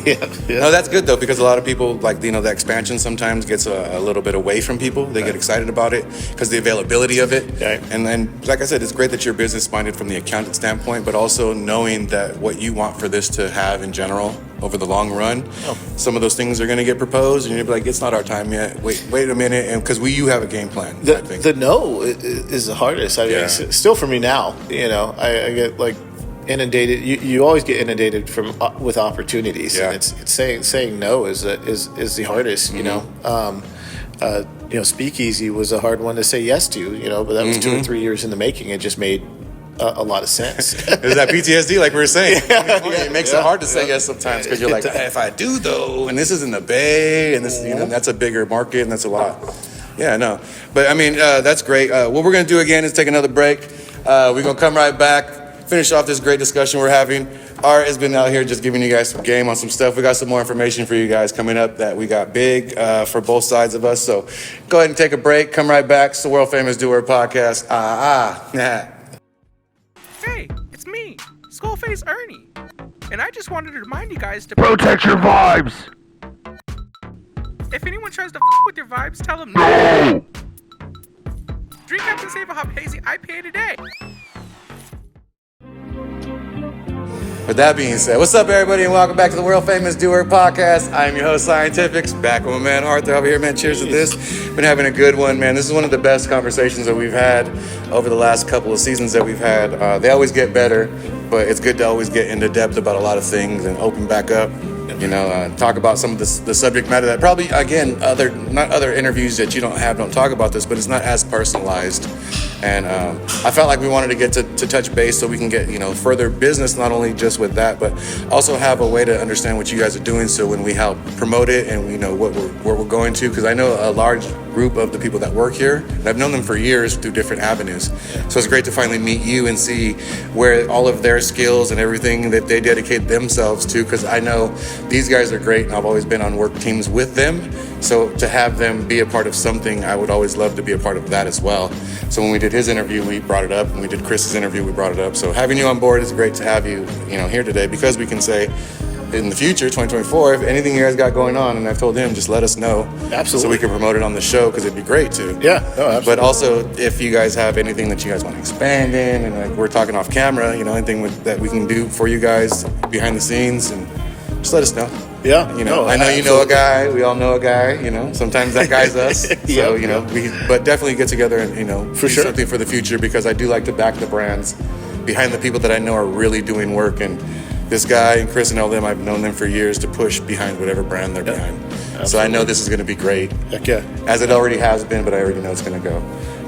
A: No, that's good though, because a lot of people the expansion sometimes gets a little bit away from people. They get excited about it because the availability of it. And then, like I said, it's great that you're business minded from the accountant standpoint, but also knowing that what you want for this to have in general over the long run, some of those things are going to get proposed, and you'll be like, it's not our time yet. Wait a minute, and because you have a game plan.
B: The no is the hardest. I mean, still for me now. I get inundated. You always get inundated with opportunities, and it's saying no is the hardest. Speakeasy was a hard one to say yes to. But that was 2 or 3 years in the making. It just made a lot of sense.
A: Is that PTSD, like we were saying? It makes it hard to say yes sometimes because you're like, if I do though, and this is in the Bay, and this, that's a bigger market, and that's a lot. Yeah, no, but I mean, that's great. What we're gonna do again is take another break. We're gonna come right back, finish off this great discussion we're having. Art has been out here just giving you guys some game on some stuff. We got some more information for you guys coming up that we got big for both sides of us. So go ahead and take a break. Come right back. It's the World Famous DoWork Podcast.
C: Hey, it's me, Skullface Ernie. And I just wanted to remind you guys to
D: protect your vibes.
C: If anyone tries to with your vibes, tell them
D: no.
C: Drink up and save a hop hazy IPA today.
A: With that being said, what's up, everybody, and welcome back to the World Famous DoWork Podcast. I am your host, Scientifixxx, back with my man Arthur over here, man. Cheers to this. Been having a good one, man. This is one of the best conversations that we've had over the last couple of seasons that we've had. They always get better, but it's good to always get into depth about a lot of things and open back up. Talk about some of the subject matter that probably, again, not other interviews that you don't talk about this, but it's not as personalized. And I felt like we wanted to get to touch base so we can get, further business, not only just with that, but also have a way to understand what you guys are doing. So when we help promote it and we know what we're going to, because I know a large group of the people that work here, and I've known them for years through different avenues. So it's great to finally meet you and see where all of their skills and everything that they dedicate themselves to, because I know these guys are great and I've always been on work teams with them. So to have them be a part of something, I would always love to be a part of that as well. So when we did his interview, we brought it up. When we did Chris's interview, we brought it up. So having you on board is great to have you, here today, because we can say in the future, 2024, if anything you guys got going on, and I've told him, just let us know.
B: Absolutely.
A: So we can promote it on the show, because it'd be great to.
B: Yeah, no, absolutely.
A: But also, if you guys have anything that you guys want to expand in, and like we're talking off camera, anything that we can do for you guys behind the scenes, and just let us know.
B: Yeah.
A: I know absolutely. You know a guy. We all know a guy. Sometimes that guy's us. So but definitely get together and
B: for
A: do
B: sure.
A: something for the future, because I do like to back the brands behind the people that I know are really doing work. And this guy and Chris and all them, I've known them for years to push behind whatever brand they're behind. Absolutely. So I know this is going to be great.
B: Heck yeah.
A: As it already has been, but I already know it's going to go.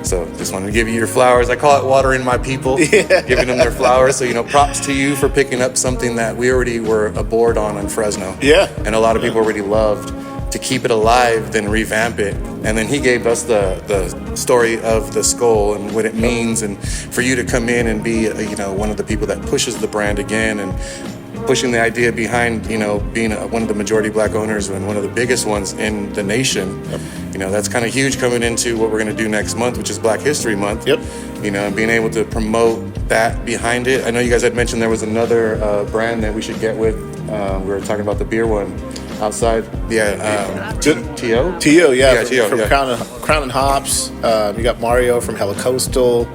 A: So just wanted to give you your flowers. I call it watering my people, giving them their flowers. So, props to you for picking up something that we already were aboard on in Fresno.
B: Yeah.
A: And a lot of people already loved. To keep it alive, then revamp it. And then he gave us the story of the skull and what it means. And for you to come in and be, one of the people that pushes the brand again and pushing the idea behind, being one of the majority black owners and one of the biggest ones in the nation. Yep. That's kind of huge coming into what we're going to do next month, which is Black History Month. Yep. And being able to promote that behind it. I know you guys had mentioned there was another brand that we should get with. We were talking about the beer one outside. Yeah. T.O.?
B: T.O., yeah.
A: T.O.,
B: from Crown and Hops. You got Mario from Hella Coastal.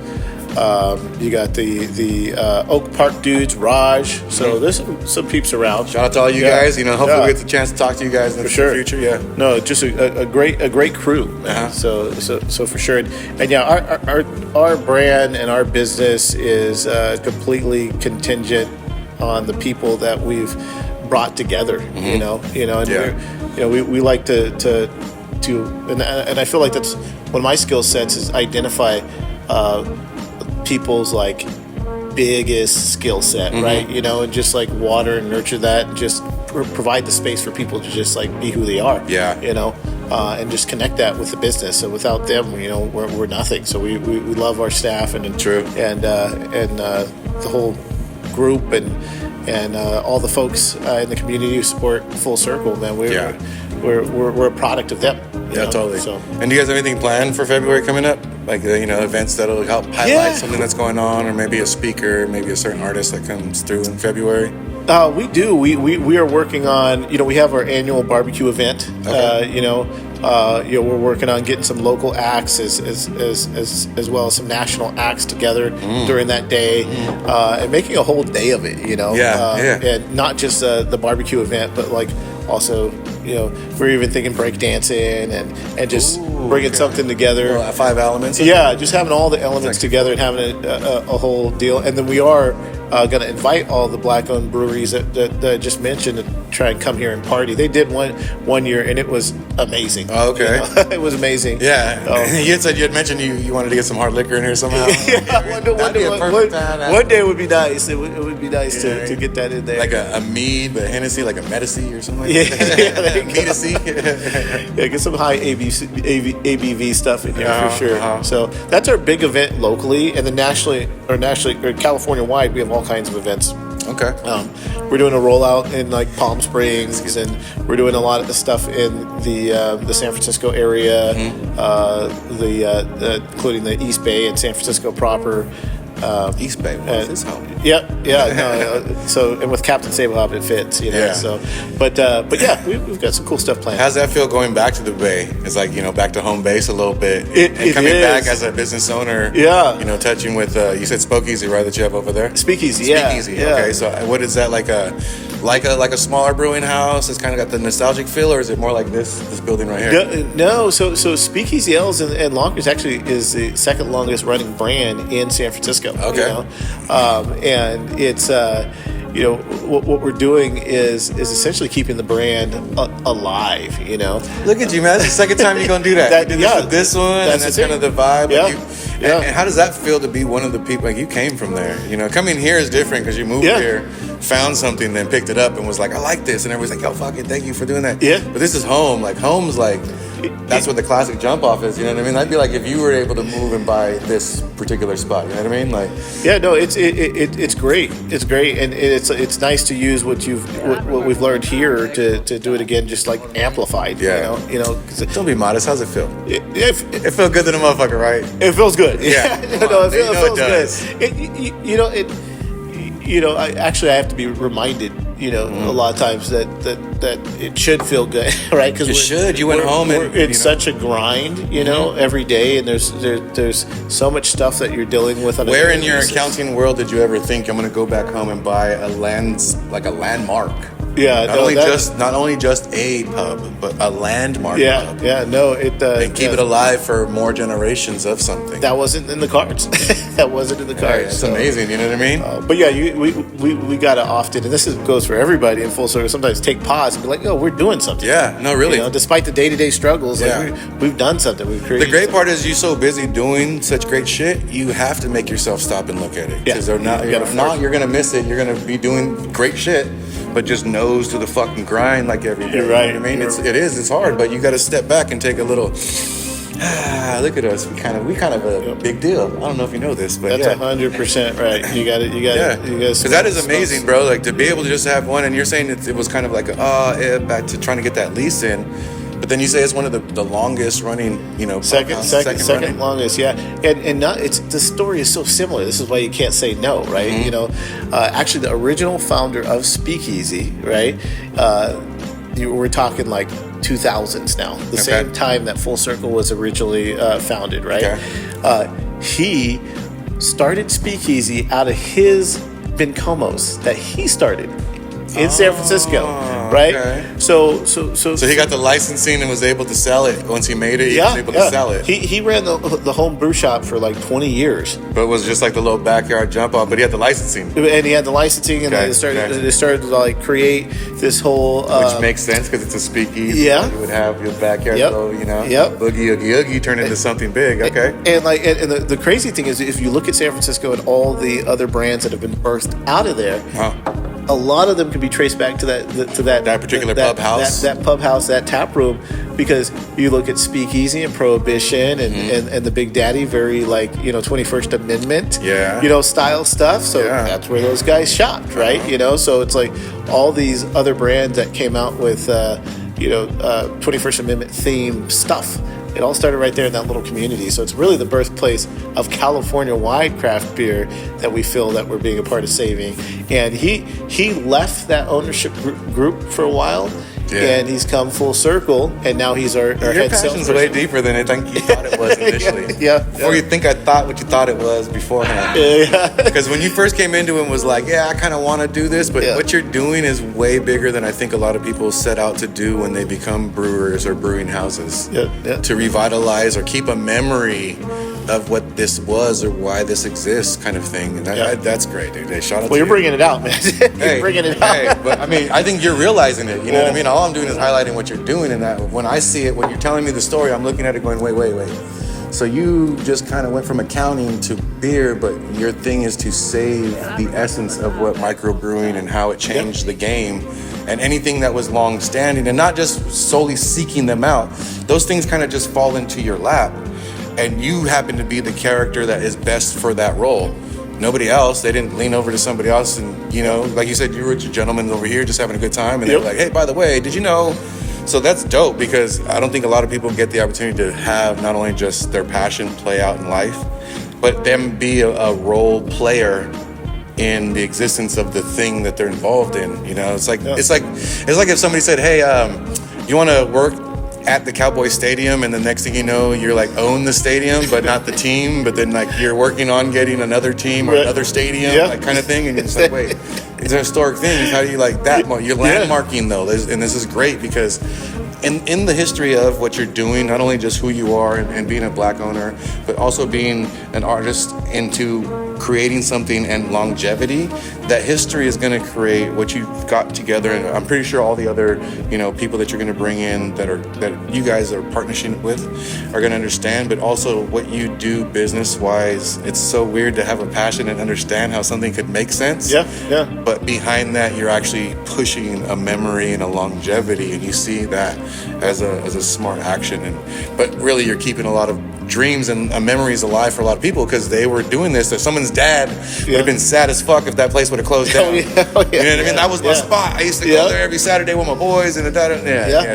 B: You got the Oak Park dudes, Raj. So there's some peeps around.
A: Shout out to all you guys. Hopefully we get the chance to talk to you guys in the future. Yeah.
B: No, just a great crew. Man. So for sure. And our brand and our business is completely contingent on the people that we've brought together. Mm-hmm. And we like to and I feel like that's one of my skill sets is identify people's biggest skill set, mm-hmm. right? And just water and nurture that, and just provide the space for people to just be who they are.
A: Yeah.
B: And just connect that with the business. So without them, we're nothing. So we love our staff and
A: true
B: and the whole group and all the folks in the community who support Full Circle. Man, we're a product of them.
A: Yeah, totally. So, and do you guys have anything planned for February coming up? Events that'll help highlight something that's going on, or maybe a speaker, maybe a certain artist that comes through in February?
B: We do. We are working on. We have our annual barbecue event. Okay. We're working on getting some local acts as well as some national acts together during that day, and making a whole day of it. And not just the barbecue event, but also, we're even thinking breakdancing and just bringing something together.
A: 5 elements.
B: Yeah, just having all the elements together and having a whole deal. And then we are going to invite all the black-owned breweries that I just mentioned to try and come here and party. They did one year, and it was amazing.
A: Oh, okay.
B: It was amazing.
A: Yeah. You had mentioned you wanted to get some hard liquor in here somehow.
B: One day would be nice. It would be nice to get that in there.
A: Like a mead, a Hennessy, like a Medici or something like B to C.
B: Yeah, get some high ABV stuff in here for sure. So that's our big event locally, and then nationally or California wide, we have all kinds of events.
A: Okay.
B: We're doing a rollout in like Palm Springs, and we're doing a lot of the stuff in the San Francisco area, including the East Bay and San Francisco proper.
A: East Bay was his home.
B: Yep, so and with Captain Sablehop it fits,
A: Yeah.
B: So, but yeah, we've got some cool stuff planned.
A: How's that feel going back to the Bay? It's like, back to home base a little bit. And coming back as a business owner.
B: Yeah.
A: Touching with, you said Spokeasy, right, that you have over there?
B: Speakeasy, yeah.
A: Speakeasy, okay. So what is that, like a smaller brewing house? It's kind of got the nostalgic feel, or is it more like this building right here?
B: No, so Speakeasy L's and Lonkers actually is the second longest running brand in San Francisco.
A: Okay.
B: And it's what we're doing is essentially keeping the brand alive.
A: Look at you, man. That's the second time you're gonna do that. You did this one, and that's kind of the vibe.
B: Yeah.
A: And how does that feel to be one of the people? Like, you came from there. Coming here is different because you moved here, found something, then picked it up and was like, I like this, and everybody's like, yo, fuck it, thank you for doing that.
B: Yeah.
A: But this is home. Like, home's like, that's what the classic jump off is. You know what I mean? That'd be like if you were able to move and buy this particular spot. You know what I mean? Like,
B: yeah, no, it's great. It's great, and it's nice to use what we've learned here to do it again, just like amplified.
A: Yeah. Don't be modest. How's it feel? It feels good to the motherfucker, right?
B: It feels good.
A: Yeah.
B: It feels
A: does.
B: good. I have to be reminded, a lot of times that it should feel good, right? Because
A: it should. You went home and
B: it's such a grind, every day, and there's so much stuff that you're dealing with.
A: Where in your accounting world did you ever think I'm going to go back home and buy a landmark?
B: Yeah,
A: not only just a pub, but a landmark pub.
B: And
A: keep it alive for more generations of something.
B: That wasn't in the cards.
A: It's amazing, you know what I mean?
B: But yeah, we gotta often, and this goes for everybody in full circle, sometimes take pause and be like, we're doing something.
A: Yeah, no, really.
B: Despite the day-to-day struggles, we've done something. We've created.
A: The great part is you're so busy doing such great shit, you have to make yourself stop and look at it. Because you're gonna miss it. You're gonna be doing great shit, but just nose to the fucking grind like every day.
B: You're right.
A: You know what I mean? It's hard, but you got to step back and take a little. Look at us. We kind of a big deal. I don't know if you know this, but
B: that's 100% right. You got it.
A: Because that is amazing, bro. Like, to be able to just have one, and you're saying it was kind of like back to trying to get that lease in. But then you say it's one of the longest running,
B: second longest, yeah. And not the story is so similar. This is why you can't say no, right? Mm-hmm. Actually, the original founder of Speakeasy, right? We're talking like 2000s now, the same time that Full Circle was originally founded, right?
A: Okay.
B: He started Speakeasy out of his Vincomos that he started in San Francisco, right?
A: Okay.
B: So
A: he got the licensing and was able to sell it. Once he made it, he was able to sell it.
B: He ran the home brew shop for like 20 years.
A: But it was just like the little backyard jump off, but he had the licensing.
B: And he had the licensing, and they started to like create this whole...
A: which makes sense because it's a speakeasy.
B: Yeah.
A: You would have your backyard go, boogie, oogie, oogie, turn into something big, okay?
B: And the crazy thing is, if you look at San Francisco and all the other brands that have been birthed out of there, a lot of them can be traced back to that
A: particular pub house,
B: that pub house, that tap room, because you look at Speakeasy and Prohibition and the Big Daddy, very 21st Amendment, style stuff. So that's where those guys shopped, right? So it's like all these other brands that came out with 21st Amendment themed stuff. It all started right there in that little community. So it's really the birthplace of California-wide craft beer that we feel that we're being a part of saving. And he left that ownership group for a while, and he's come full circle, and now he's our head salesperson. Your passion's
A: way deeper than I think you thought it was initially. Before you think I thought what you thought it was beforehand. Because when you first came into it, was like, I kind of want to do this, but what you're doing is way bigger than I think a lot of people set out to do when they become brewers or brewing houses. To revitalize or keep a memory of what this was or why this exists, kind of thing. And that's great, dude. Shout out to you.
B: You're bringing it out, man. You're bringing it out.
A: But I mean, I think you're realizing it. You know what I mean? All I'm doing is highlighting what you're doing, and that when I see it, when you're telling me the story, I'm looking at it going, wait. So you just kind of went from accounting to beer, but your thing is to save the essence of what microbrewing and how it changed the game and anything that was long standing, and not just solely seeking them out. Those things kind of just fall into your lap, and you happen to be the character that is best for that role. Nobody else. They didn't lean over to somebody else, and like you said, you were with your gentlemen over here just having a good time, and they're like, hey, by the way, did you know? So that's dope, because I don't think a lot of people get the opportunity to have not only just their passion play out in life, but them be a role player in the existence of the thing that they're involved in. It's like if somebody said, hey, you want to work at the Cowboy Stadium, and the next thing you know, you're like own the stadium but not the team, but then like you're working on getting another team or another stadium, like kind of thing, and it's like, wait, these are historic things. How do you like that? You're landmarking though, and this is great because in the history of what you're doing, not only just who you are and being a Black owner, but also being an artist into creating something and longevity, that history is going to create what you've got together. And I'm pretty sure all the other, people that you're going to bring in that you guys are partnering with are going to understand, but also what you do business wise. It's so weird to have a passion and understand how something could make sense. Yeah. But behind that, you're actually pushing a memory and a longevity, and you see that as a smart action. But really, you're keeping a lot of dreams and memories alive for a lot of people, because they were doing this. That someone's dad would have been sad as fuck if that place would have closed down. You know what I mean? That was my spot. I used to go there every Saturday with my boys and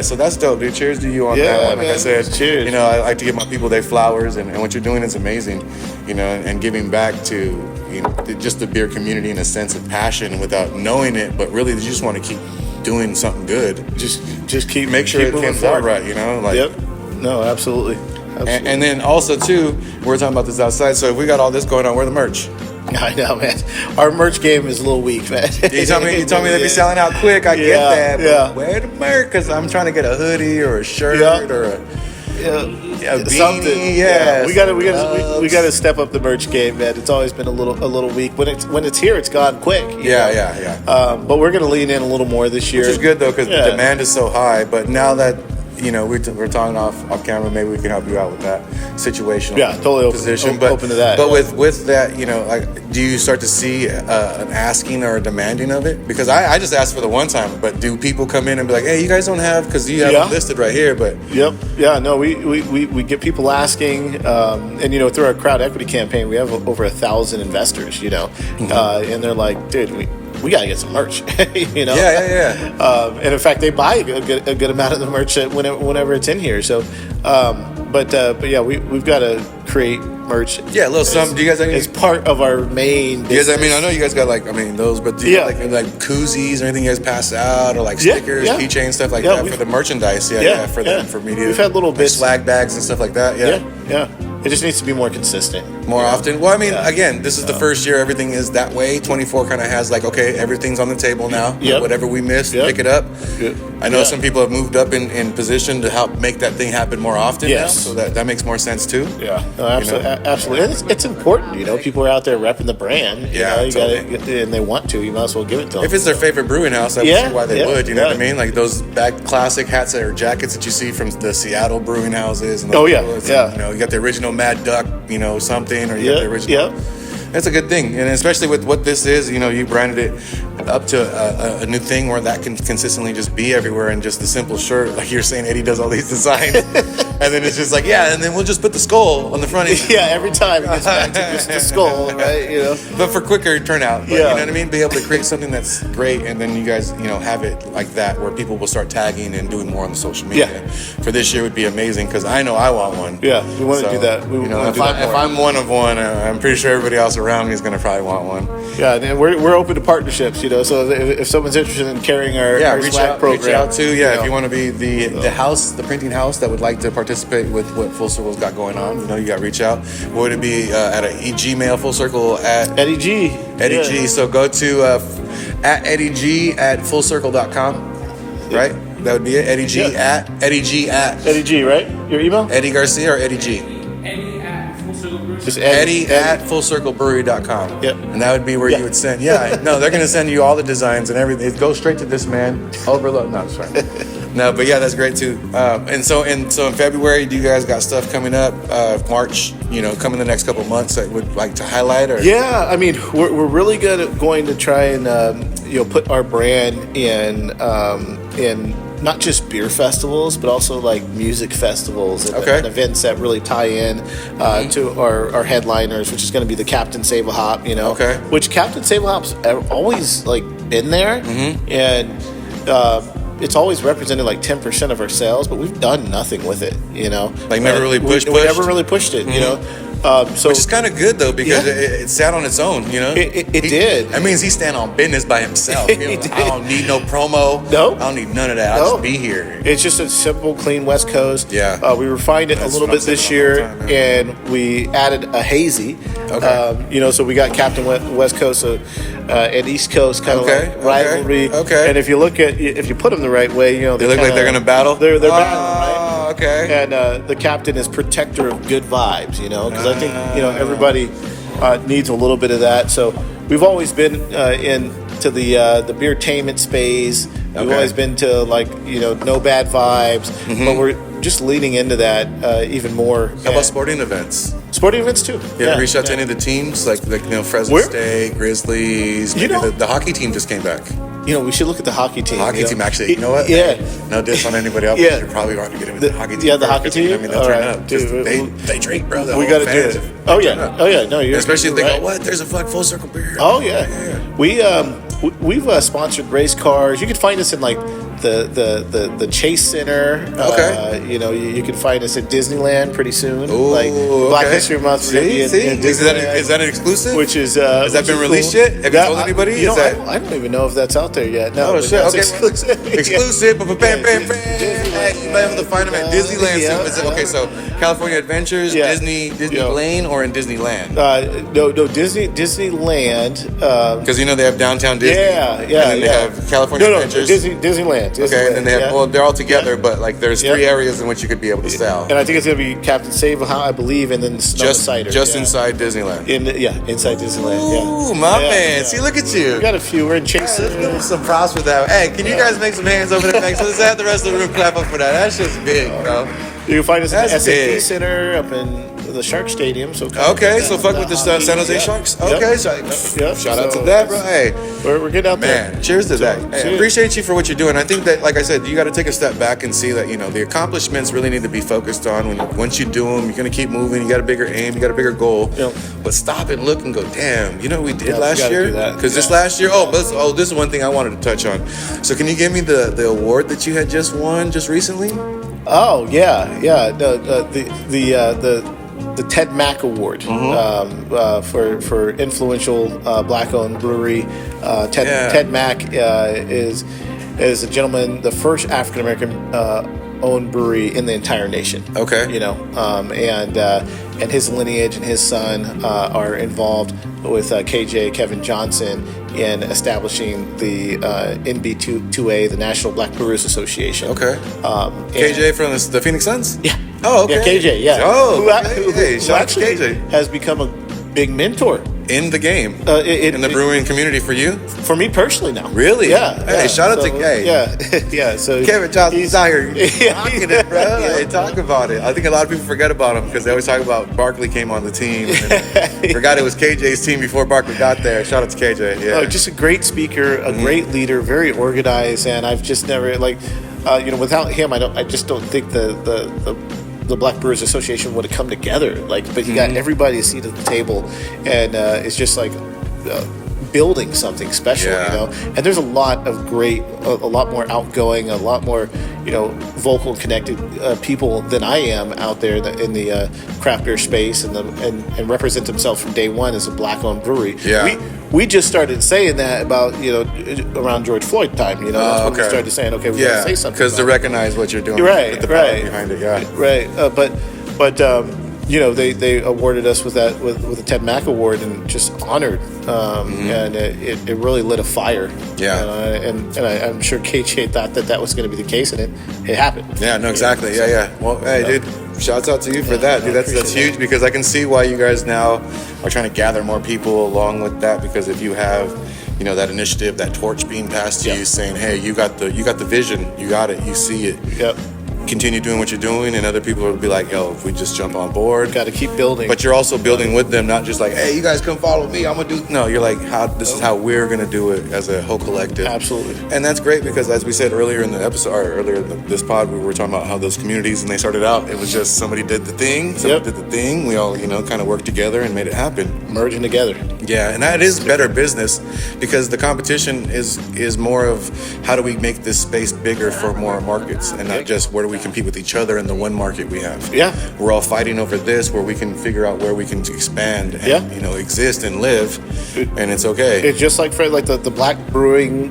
A: so that's dope, dude. Cheers to you on that one. Like I said, cheers. I like to give my people their flowers, and what you're doing is amazing. And giving back to just the beer community in a sense of passion without knowing it, but really you just want to keep doing something good. Just keep make sure it comes out right.
B: No, absolutely.
A: And then also too, we're talking about this outside. So if we got all this going on, where the merch?
B: I know, man. Our merch game is a little weak, man.
A: You told me they'd be selling out quick. I get that. But where the merch? Because I'm trying to get a hoodie or a shirt or a beanie.
B: Something.
A: Yeah.
B: We gotta step up the merch game, man. It's always been a little weak. When it's here, it's gone quick. But we're gonna lean in a little more this year,
A: which is good though, because the demand is so high. But now that we're talking off camera, maybe we can help you out with that situational
B: totally
A: position.
B: Open to that.
A: But with that, do you start to see an asking or a demanding of it? Because I just asked for the one time, but do people come in and be like, hey, you guys don't have, because you have it listed right here, but...
B: No, we get people asking, and through our crowd equity campaign, we have over 1,000 investors, and they're like, dude, we gotta get some merch, and in fact, they buy a good amount of the merch whenever it's in here. So, we've got to create merch.
A: Yeah, a little something. Do you guys have any?
B: It's part of our main business.
A: You guys, I know you guys got those, but do you have like koozies or anything you guys pass out, or like stickers, keychains, stuff like that for the merchandise? For media.
B: We've had little bits,
A: swag bags and stuff like that.
B: Yeah. It just needs to be more consistent.
A: More often? Well, I mean, again, this is the first year everything is that way. 24 kind of has okay, everything's on the table now. Whatever we missed, pick it up. I know some people have moved up in position to help make that thing happen more often now, so that makes more sense too.
B: Yeah, no, absolutely. And it's important, People are out there repping the brand. And they want to. You might as well give it to them.
A: If it's their favorite brewing house, I would see why they would. You know what I mean? Like those back classic hats or jackets that you see from the Seattle brewing houses. And you got the original Mad Duck, something, or you got the original. That's a good thing, and especially with what this is, you branded it up to a new thing where that can consistently just be everywhere, and just the simple shirt, like you're saying, Eddie does all these designs, and then it's just like, and then we'll just put the skull on the front.
B: Every time it gets back to just the skull, right?
A: But for quicker turnout, you know what I mean? Be able to create something that's great, and then you guys, have it like that, where people will start tagging and doing more on the social media. For this year would be amazing, because I know I want one.
B: We want to do that.
A: If I'm one of one, I'm pretty sure everybody else around me is going to probably want one.
B: And we're open to partnerships, So if someone's interested in carrying our swag program,
A: reach out to if you want to be the printing house that would like to participate with what Full Circle's got going on, you got to reach out. Would it be at a Gmail Full Circle at
B: Eddie G?
A: Eddie G. So go to at Eddie G at fullcircle.com, right? That would be it. Eddie G at Eddie G at
B: Eddie G, right? Your email?
A: Eddie Garcia or Eddie G? Just Eddie at fullcirclebrewery.com. And that would be where you would send. They're going to send you all the designs and everything. It goes straight to this man. Overload. No, sorry. No, but that's great too. And so in February, do you guys got stuff coming up? March, coming the next couple of months that would like to highlight? Or
B: I mean, we're really good at going to try and put our brand in not just beer festivals, but also like music festivals and events that really tie in to our headliners, which is going to be the Captain Save a Hop, which Captain Save a Hop's always like been there, and it's always represented like 10% of our sales, but we've done nothing with it,
A: Like never really pushed.
B: We never really pushed it,
A: which is kind of good though, because it sat on its own,
B: It did.
A: That means he's standing on business by himself.
B: He did.
A: I don't need no promo.
B: No.
A: I don't need none of that. I'll just be here.
B: It's just a simple, clean West Coast.
A: Yeah.
B: We refined it a little bit this year, and we added a hazy.
A: Okay.
B: So we got Captain West Coast and East Coast kind of like rivalry.
A: Okay.
B: And if you put them the right way, they
A: look like they're gonna battle.
B: They're battling, right?
A: Okay.
B: And the captain is protector of good vibes, because I think everybody needs a little bit of that. So we've always been into the beer-tainment space. We've always been to no bad vibes, but we're just leaning into that even more.
A: How about sporting events?
B: Sporting events too.
A: You ever reach out to any of the teams like Fresno State, Grizzlies? Maybe the hockey team just came back.
B: We should look at the hockey team.
A: The hockey team, actually. You know what?
B: Yeah.
A: No diss on anybody else. You're probably going to get him in the hockey team.
B: Yeah, the hockey team?
A: I mean, they'll turn up. They drink, bro.
B: We got to do it. Oh, yeah. No,
A: especially if they go, what? There's a full circle beer.
B: Oh, yeah. We've sponsored race cars. You can find us in the Chase Center.
A: Okay.
B: You can find us at Disneyland pretty soon.
A: Ooh,
B: Black History Month.
A: Is that an exclusive?
B: Which is
A: has that been released yet? Have you told anybody?
B: I don't even know if that's out there yet. No,
A: oh shit! Okay,
B: exclusive.
A: Exclusive. Bam. Hey, you might be able to find them at Disneyland soon. Okay, so California Adventures, Disney Lane, or in Disneyland?
B: No, Disneyland.
A: Because they have downtown Disney.
B: Yeah.
A: And then they have California Adventures.
B: Disneyland.
A: Okay, and then they have they're all together, but there's 3 areas in which you could be able to sell.
B: And I think it's gonna be Captain Save a Hop, I believe, and then Cider.
A: Just inside Disneyland.
B: Inside Disneyland.
A: Ooh, my man. See, look at you.
B: We got a few. We're in Chase.
A: Let's give them some props for that. Hey, can you guys make some hands over there? Let's have the rest of the room clap up for that. That shit's big, bro.
B: You can find us at the
A: That's
B: S&P
A: big.
B: Center up in the Shark Stadium. So
A: fuck with the San Jose Sharks. Okay, shout out to that, bro. Hey,
B: we're getting out there.
A: Man, cheers to that. Hey, appreciate you for what you're doing. I think that, like I said, you got to take a step back and see that the accomplishments really need to be focused on. Once you do them, you're gonna keep moving. You got a bigger aim. You got a bigger goal. But stop and look and go, damn. You know what we did last year? Because this last year, this is one thing I wanted to touch on. So can you give me the award that you had just won just recently?
B: Oh yeah. The Ted Mack Award for influential black-owned brewery. Ted Mack is a gentleman, the first African American owned brewery in the entire nation.
A: Okay,
B: and his lineage and his son are involved with KJ Kevin Johnson in establishing the NB2A, the National Black Brewers Association.
A: Okay. KJ from the Phoenix Suns?
B: Yeah.
A: Oh, okay.
B: Yeah, KJ, yeah.
A: Oh,
B: who actually has become a big mentor
A: in the game, in the brewing community for you?
B: For me personally now.
A: Really?
B: Yeah.
A: Hey, shout out to Kay.
B: Yeah. So
A: Kevin Johnson's out here rocking it, bro. Hey, talk about it. I think a lot of people forget about him because they always talk about Barkley came on the team. And forgot it was KJ's team before Barkley got there. Shout out to KJ. Yeah.
B: Just a great speaker, a great leader, very organized, and I've just never without him, I just don't think the Black Brewers Association would have come together. But he got everybody a seat at the table, and it's just building something special, And there's a lot of great, a lot more outgoing, a lot more, vocal and connected people than I am out there in the craft beer space and represent themselves from day one as a black-owned brewery.
A: Yeah.
B: We just started saying that about, around George Floyd time, that's when we started saying, okay, we got to say something.
A: Because to recognize what you're doing.
B: Right.
A: The power behind it, yeah.
B: Right. But they awarded us with the Ted Mack Award and just honored, and it really lit a fire.
A: Yeah.
B: And I'm sure KJ thought that was going to be the case, and it happened.
A: Yeah. No. Exactly. Yeah. Well, hey, dude. Shouts out to you for that, dude. That's huge because I can see why you guys now are trying to gather more people along with that. Because if you have, that initiative, that torch being passed to you, saying, "Hey, you got the vision, you got it, you see it."
B: Yep.
A: continue doing what you're doing, and other people will be like, yo, if we just jump on board.
B: Got to keep building.
A: But you're also building with them, not just like, hey, you guys come follow me, I'm gonna do. No, you're like, this is how we're gonna do it as a whole collective.
B: Absolutely.
A: And that's great because, as we said earlier in the episode, or earlier in this pod, we were talking about how those communities, and they started out, it was just somebody did the thing, we all, kind of worked together and made it happen.
B: Merging together.
A: Yeah, and that is better business because the competition is more of how do we make this space bigger for more markets, and not just where do we compete with each other in the one market we have.
B: Yeah.
A: We're all fighting over this where we can figure out where we can expand and exist and live, and it's okay.
B: It's just like the black brewing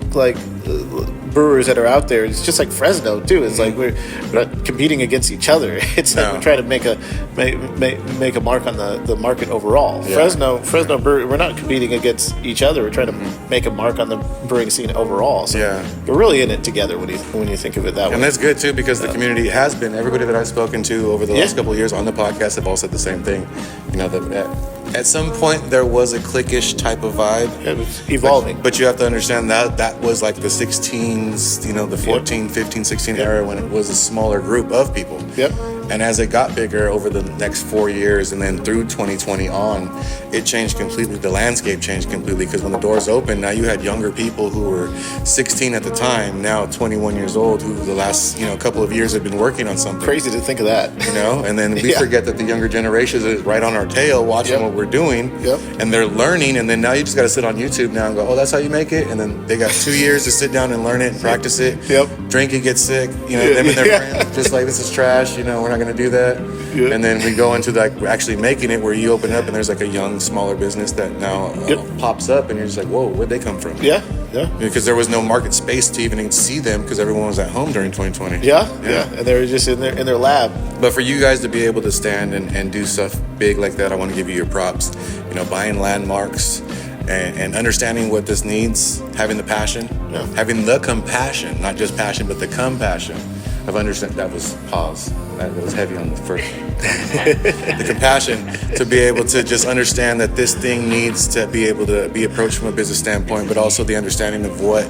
B: brewers that are out there. It's just like Fresno too. It's like we're not competing against each other. It's like we're trying to make a mark on the market overall. Yeah. Fresno brewery, we're not competing against each other. We're trying to make a mark on the brewing scene overall. So we're really in it together when you think of it that way.
A: And that's good too because the community has been, everybody that I've spoken to over the last couple of years on the podcast have all said the same thing. At some point there was a cliquish type of vibe.
B: It was evolving.
A: But you have to understand that was like the 16s, the 14, 15, 16 era when it was a smaller group of people.
B: Yep.
A: And as it got bigger over the next 4 years and then through 2020 on, it changed completely. The landscape changed completely because when the doors opened, now you had younger people who were 16 at the time, now 21 years old, who the last couple of years have been working on something.
B: Crazy to think of that.
A: And then we forget that the younger generation is right on our tail watching what we're doing. And they're learning, and then now you just got to sit on YouTube now and go, oh, that's how you make it? And then they got 2 years to sit down and learn it and practice it. Drink it, get sick, them and their friends just like, this is trash, we're not going to do that. And then we go into actually making it where you open up and there's like a young, smaller business that now pops up and you're just like, whoa, where'd they come from? Because there was no market space to even see them because everyone was at home during 2020.
B: And they were just in their lab.
A: But for you guys to be able to stand and do stuff big like that, I want to give you your props. Buying landmarks and understanding what this needs, having the passion, having the compassion, not just passion, but the compassion of understanding. That was pause. That was heavy on the first. The compassion to be able to just understand that this thing needs to be able to be approached from a business standpoint, but also the understanding of what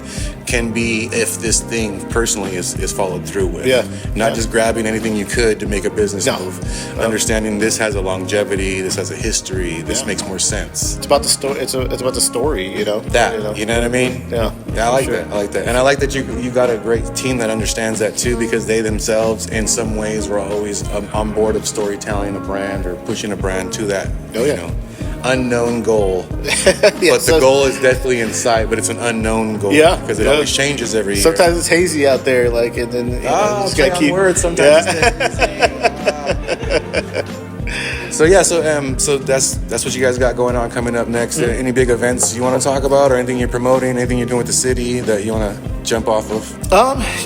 A: can be if this thing personally is followed through with. Not just grabbing anything you could to make a business move. Understanding this has a longevity, this has a history, this makes more sense.
B: It's about the story. It's about the story,
A: That, you know what I mean?
B: Yeah,
A: I like that. And I like that you got a great team that understands that too, because they themselves in some ways were always on board of storytelling a brand or pushing a brand to that unknown goal. But the goal is definitely in sight, but it's an unknown goal because it always changes every year.
B: Sometimes it's hazy out there, and then you just gotta keep
A: words. Sometimes So that's what you guys got going on coming up next. Any big events you want to talk about, or anything you're promoting, anything you're doing with the city that you want to jump off of?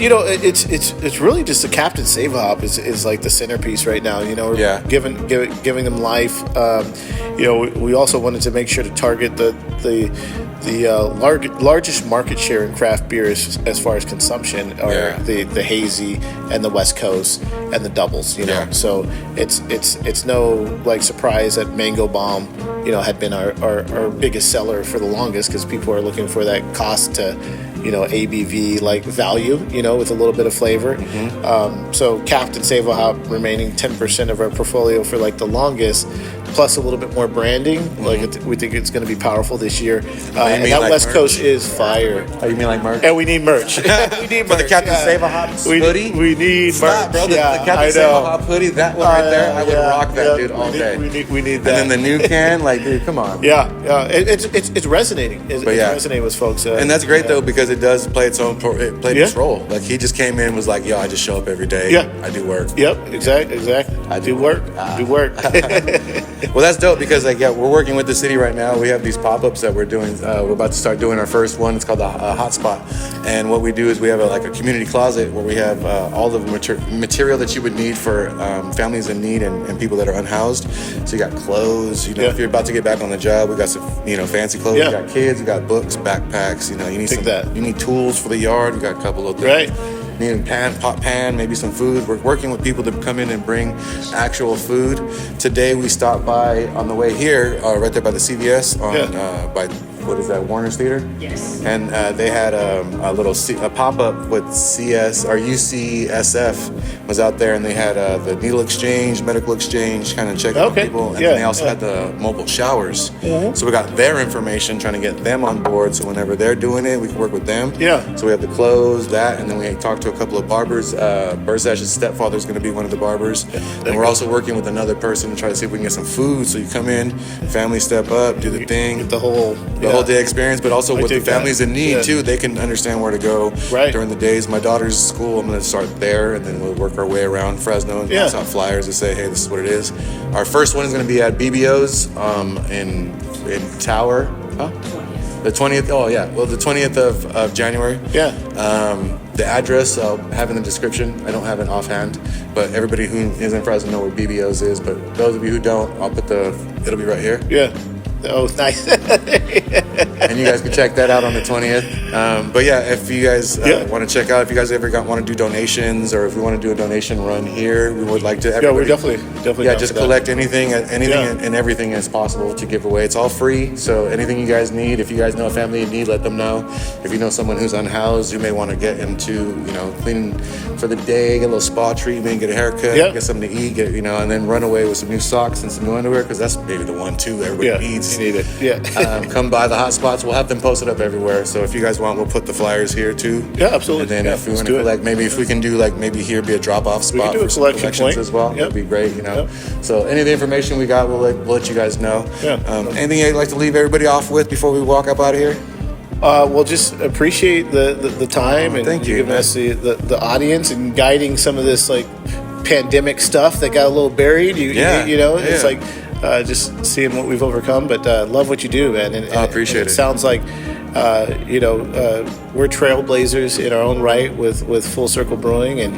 B: It's really just the Captain Save-A-Hop is like the centerpiece right now. We're giving them life. We also wanted to make sure to target the largest market share in craft beer as far as consumption are the hazy and the West Coast and the doubles. So it's no surprise that Mango Bomb had been our biggest seller for the longest, because people are looking for that cost to ABV value with a little bit of flavor. So Captain Save-A-Hop remaining 10% of our portfolio for the longest, plus a little bit more branding. We think it's going to be powerful this year. And that West merch? Coast is fire.
A: Oh, you mean like merch?
B: And we need merch. We need
A: for the Captain Save-A-Hop hoodie?
B: We need merch.
A: Bro, the Captain Save-A-Hop hoodie, that one right there, I would rock that, dude, all day.
B: We need that.
A: And then the new can, dude, come on.
B: It's resonating. It's resonating with folks.
A: And that's great, though, because it does play its role. He just came in and was like, yo, I just show up every day. I do work.
B: Yep, exactly. I do work. Do work.
A: Well, that's dope because we're working with the city right now. We have these pop-ups that we're doing. We're about to start doing our first one. It's called the Hotspot. And what we do is we have a community closet where we have all the material that you would need for families in need and people that are unhoused. So you got clothes. If you're about to get back on the job, we got some fancy clothes. We got kids. We got books, backpacks. You need tools for the yard. We got a couple of things.
B: Right.
A: Need a pot pan, maybe some food. We're working with people to come in and bring actual food. Today we stopped by on the way here, right there by the CVS by what is that, Warner's Theater?
D: Yes.
A: And they had a little a pop-up with CS or UCSF was out there, and they had the needle exchange, medical exchange, kind of checking on people. And then they also had the mobile showers. So we got their information, trying to get them on board, so whenever they're doing it, we can work with them. So we have the clothes, that, and then we talked to a couple of barbers. Birdstash's stepfather is going to be one of the barbers. And we're also working with another person to try to see if we can get some food. So you come in, family step up, do the thing.
B: Get the whole
A: day experience, but also with the families in need too, they can understand where to go during the days. My daughter's school, I'm going to start there, and then we'll work our way around Fresno and pass out flyers to say, hey, this is what it is. Our first one is going to be at BBO's in Tower. The 20th. Oh yeah. Well, the 20th of January. The address I'll have in the description. I don't have it offhand, but everybody who is in Fresno know where BBO's is. But those of you who don't, I'll put it'll be right here.
B: Oh, nice.
A: And you guys can check that out on the 20th. But yeah, if you guys want to check out, if you guys ever want to do donations, or if we want to do a donation run here, we would like to.
B: We're definitely.
A: Yeah, just collect anything and everything as possible to give away. It's all free. So anything you guys need, if you guys know a family in need, let them know. If you know someone who's unhoused, who may want to get into, cleaning for the day, get a little spa treatment, get a haircut, get something to eat, and then run away with some new socks and some new underwear, because that's maybe the one too everybody needs.
B: You need it.
A: Come by the hot spots. We'll have them posted up everywhere. So if you guys want, we'll put the flyers here too.
B: Yeah, absolutely.
A: And then if we want to collect, maybe if we can do maybe here be a drop-off spot for some collections as well. That'd be great. So any of the information we got, we'll let you guys know. Anything you'd like to leave everybody off with before we walk up out of here?
B: Well, just appreciate the time and
A: thank you,
B: giving us the audience and guiding some of this pandemic stuff that got a little buried. It's like just seeing what we've overcome. But love what you do, man. And
A: I appreciate it.
B: It sounds like we're trailblazers in our own right with Full Circle Brewing, and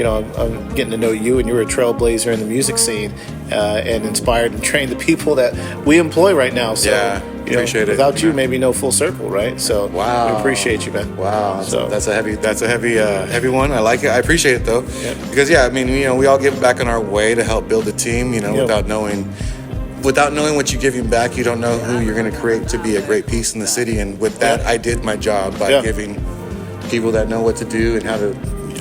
B: I'm getting to know you, and you're a trailblazer in the music scene, and inspired and trained the people that we employ right now. So
A: appreciate it.
B: Without you, maybe no Full Circle, right? So we appreciate you, man.
A: Wow, that's a heavy one. I like it. I appreciate it though, because we all give back in our way to help build a team. Without knowing what you're giving back, you don't know who you're going to create to be a great piece in the city. And with that, I did my job by giving people that know what to do and how to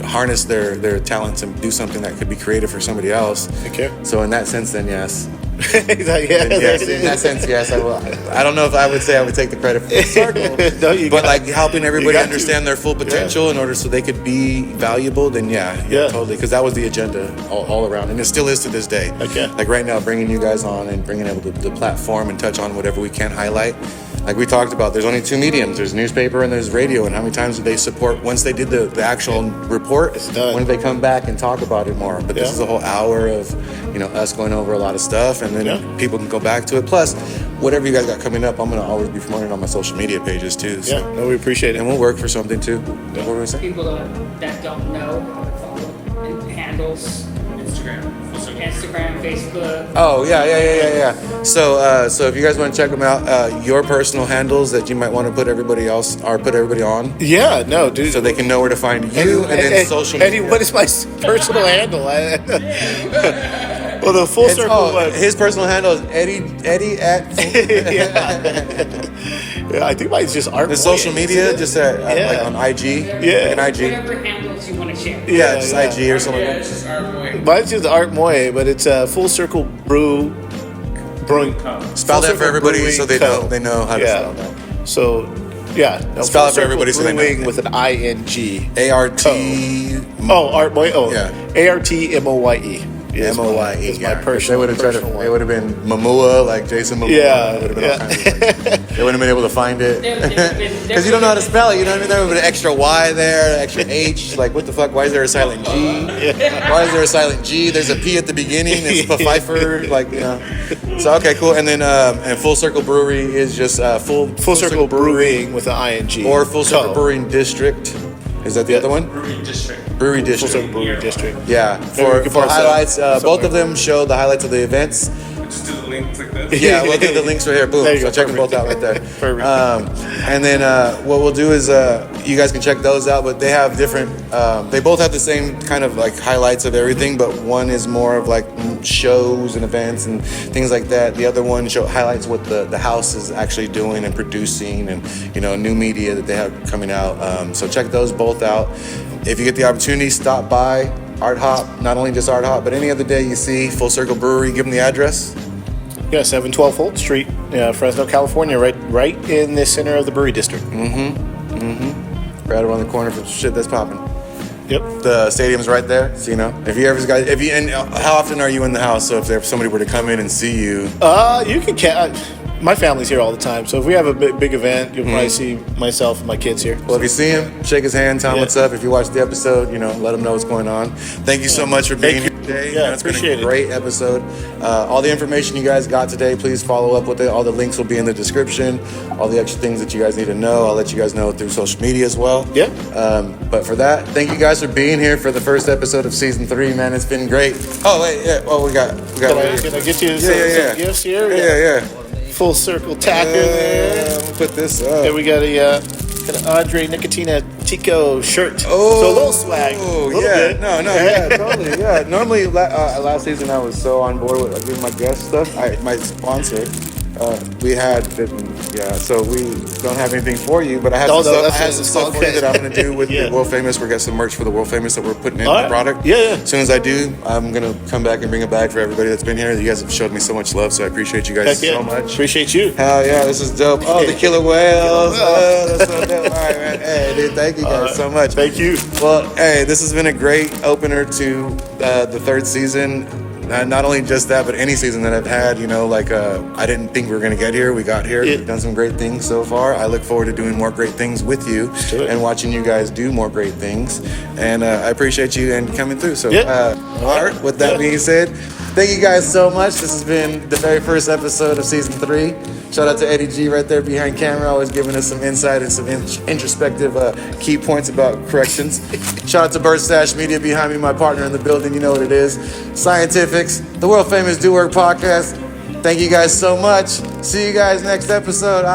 A: harness their talents and do something that could be creative for somebody else.
B: Okay.
A: So in that sense, then yes.
B: In
A: that sense, yes, I will. I don't know if I would say I would take the credit for the circle, but helping everybody understand their full potential in order so they could be valuable, then totally, because that was the agenda all around, and it still is to this day. Like right now, bringing you guys on and bringing able to the platform and touch on whatever we can highlight. Like we talked about, there's only two mediums. There's newspaper and there's radio. And how many times did they support, once they did the actual report, when did they come back and talk about it more? But this is a whole hour of, us going over a lot of stuff, and then people can go back to it. Plus, whatever you guys got coming up, I'm going to always be promoting on my social media pages too. So.
B: We appreciate it.
A: And we'll work for something too. What were we saying?
D: People that don't know how to follow handles. Instagram, Facebook.
A: Oh, yeah. So if you guys want to check them out, your personal handles that you might want to put everybody on.
B: Yeah, no, dude.
A: So they can know where to find you, and then social media.
B: Eddie, what is my personal handle? Well, the Full Circle.
A: His personal handle is Eddie at.
D: I
B: think mine's just Art Moye.
A: The social media, just on IG. Like an IG.
D: Whatever handles you want to share.
A: Just IG or something like that.
D: It's just Art Moye.
B: Mine's just Art Moye, but it's Full Circle Brewing.
A: Spell that for everybody so they know how to spell that.
B: So,
A: spell it for everybody so they know.
B: With an ING.
A: ART.
B: Art Moye. ARTMOYE.
A: MOYE.
B: Is my personal.
A: They would have been Mamua, like Jason Mamua. They wouldn't have been able to find it because you don't know how to spell it. You know what I mean? There would have been an extra Y there, an extra H. Like what the fuck? Why is there a silent G? Why is there a silent G? There's a P at the beginning. It's Pfeiffer. So okay, cool. And then and Full Circle Brewery is just Full Circle
B: Brewing with an ING
A: or Full Circle Brewing District. Is that the other one?
E: Brewery District.
B: Full Circle Brewery District.
A: Yeah, for highlights, both of them show the highlights of the events.
E: Just do the links like this.
A: Yeah, we'll do the links right here. Boom. So check them both out right there.
B: Perfect.
A: And then what we'll do is you guys can check those out, but they have different, they both have the same kind of like highlights of everything, but one is more of like shows and events and things like that. The other one highlights what the house is actually doing and producing, and new media that they have coming out. So check those both out. If you get the opportunity, stop by Art Hop, not only just Art Hop, but any other day you see Full Circle Brewery. Give them the address.
B: Yeah, 712 Fulton Street, Fresno, California, right in the center of the brewery district.
A: Right around the corner from shit that's popping.
B: Yep.
A: The stadium's right there, so and how often are you in the house? So if somebody were to come in and see you,
B: you can. My family's here all the time, so if we have a big event, you'll probably see myself and my kids here.
A: Well, if you see him, shake his hand, tell him what's up. If you watch the episode, let him know what's going on. Thank you so much for being here today.
B: Yeah,
A: it's been a great episode. All the information you guys got today, please follow up with it. All the links will be in the description. All the extra things that you guys need to know, I'll let you guys know through social media as well.
B: Yeah.
A: But for that, thank you guys for being here for the first episode of season 3, man. It's been great. Oh wait, yeah. Oh, we got.
B: Can I get you some gifts here?
A: Yeah.
B: Full circle tacker there.
A: Put this up.
B: And we got an Andre Nicotina Tico shirt.
A: Oh,
B: so a little swag.
A: Oh,
B: Bit.
A: Yeah, totally. Yeah. Normally, last season I was so on board with doing my guest stuff. My sponsor, we had, so we don't have anything for you, but I have some stuff for you that I'm going to do with the World Famous. We're got some merch for the World Famous that we're putting in the product.
B: Yeah.
A: As soon as I do, I'm going to come back and bring a bag for everybody that's been here. You guys have showed me so much love, so I appreciate you guys so much.
B: Appreciate you.
A: Hell yeah, this is dope. Oh, the killer whales. That's so dope. All right, man. Hey, dude, thank you guys so much.
B: Thank you.
A: Well, hey, this has been a great opener to the 3rd season. Not only just that, but any season that I've had, I didn't think we were going to get here. We got here. We've done some great things so far. I look forward to doing more great things with you and watching you guys do more great things. And I appreciate you and coming through. So, Art, with that being said, thank you guys so much. This has been the very first episode of season 3. Shout out to Eddie G right there behind camera, always giving us some insight and some introspective key points about corrections. Shout out to Birdstash Media behind me, my partner in the building. You know what it is. Scientifixxx, the World Famous DoWork Podcast. Thank you guys so much. See you guys next episode.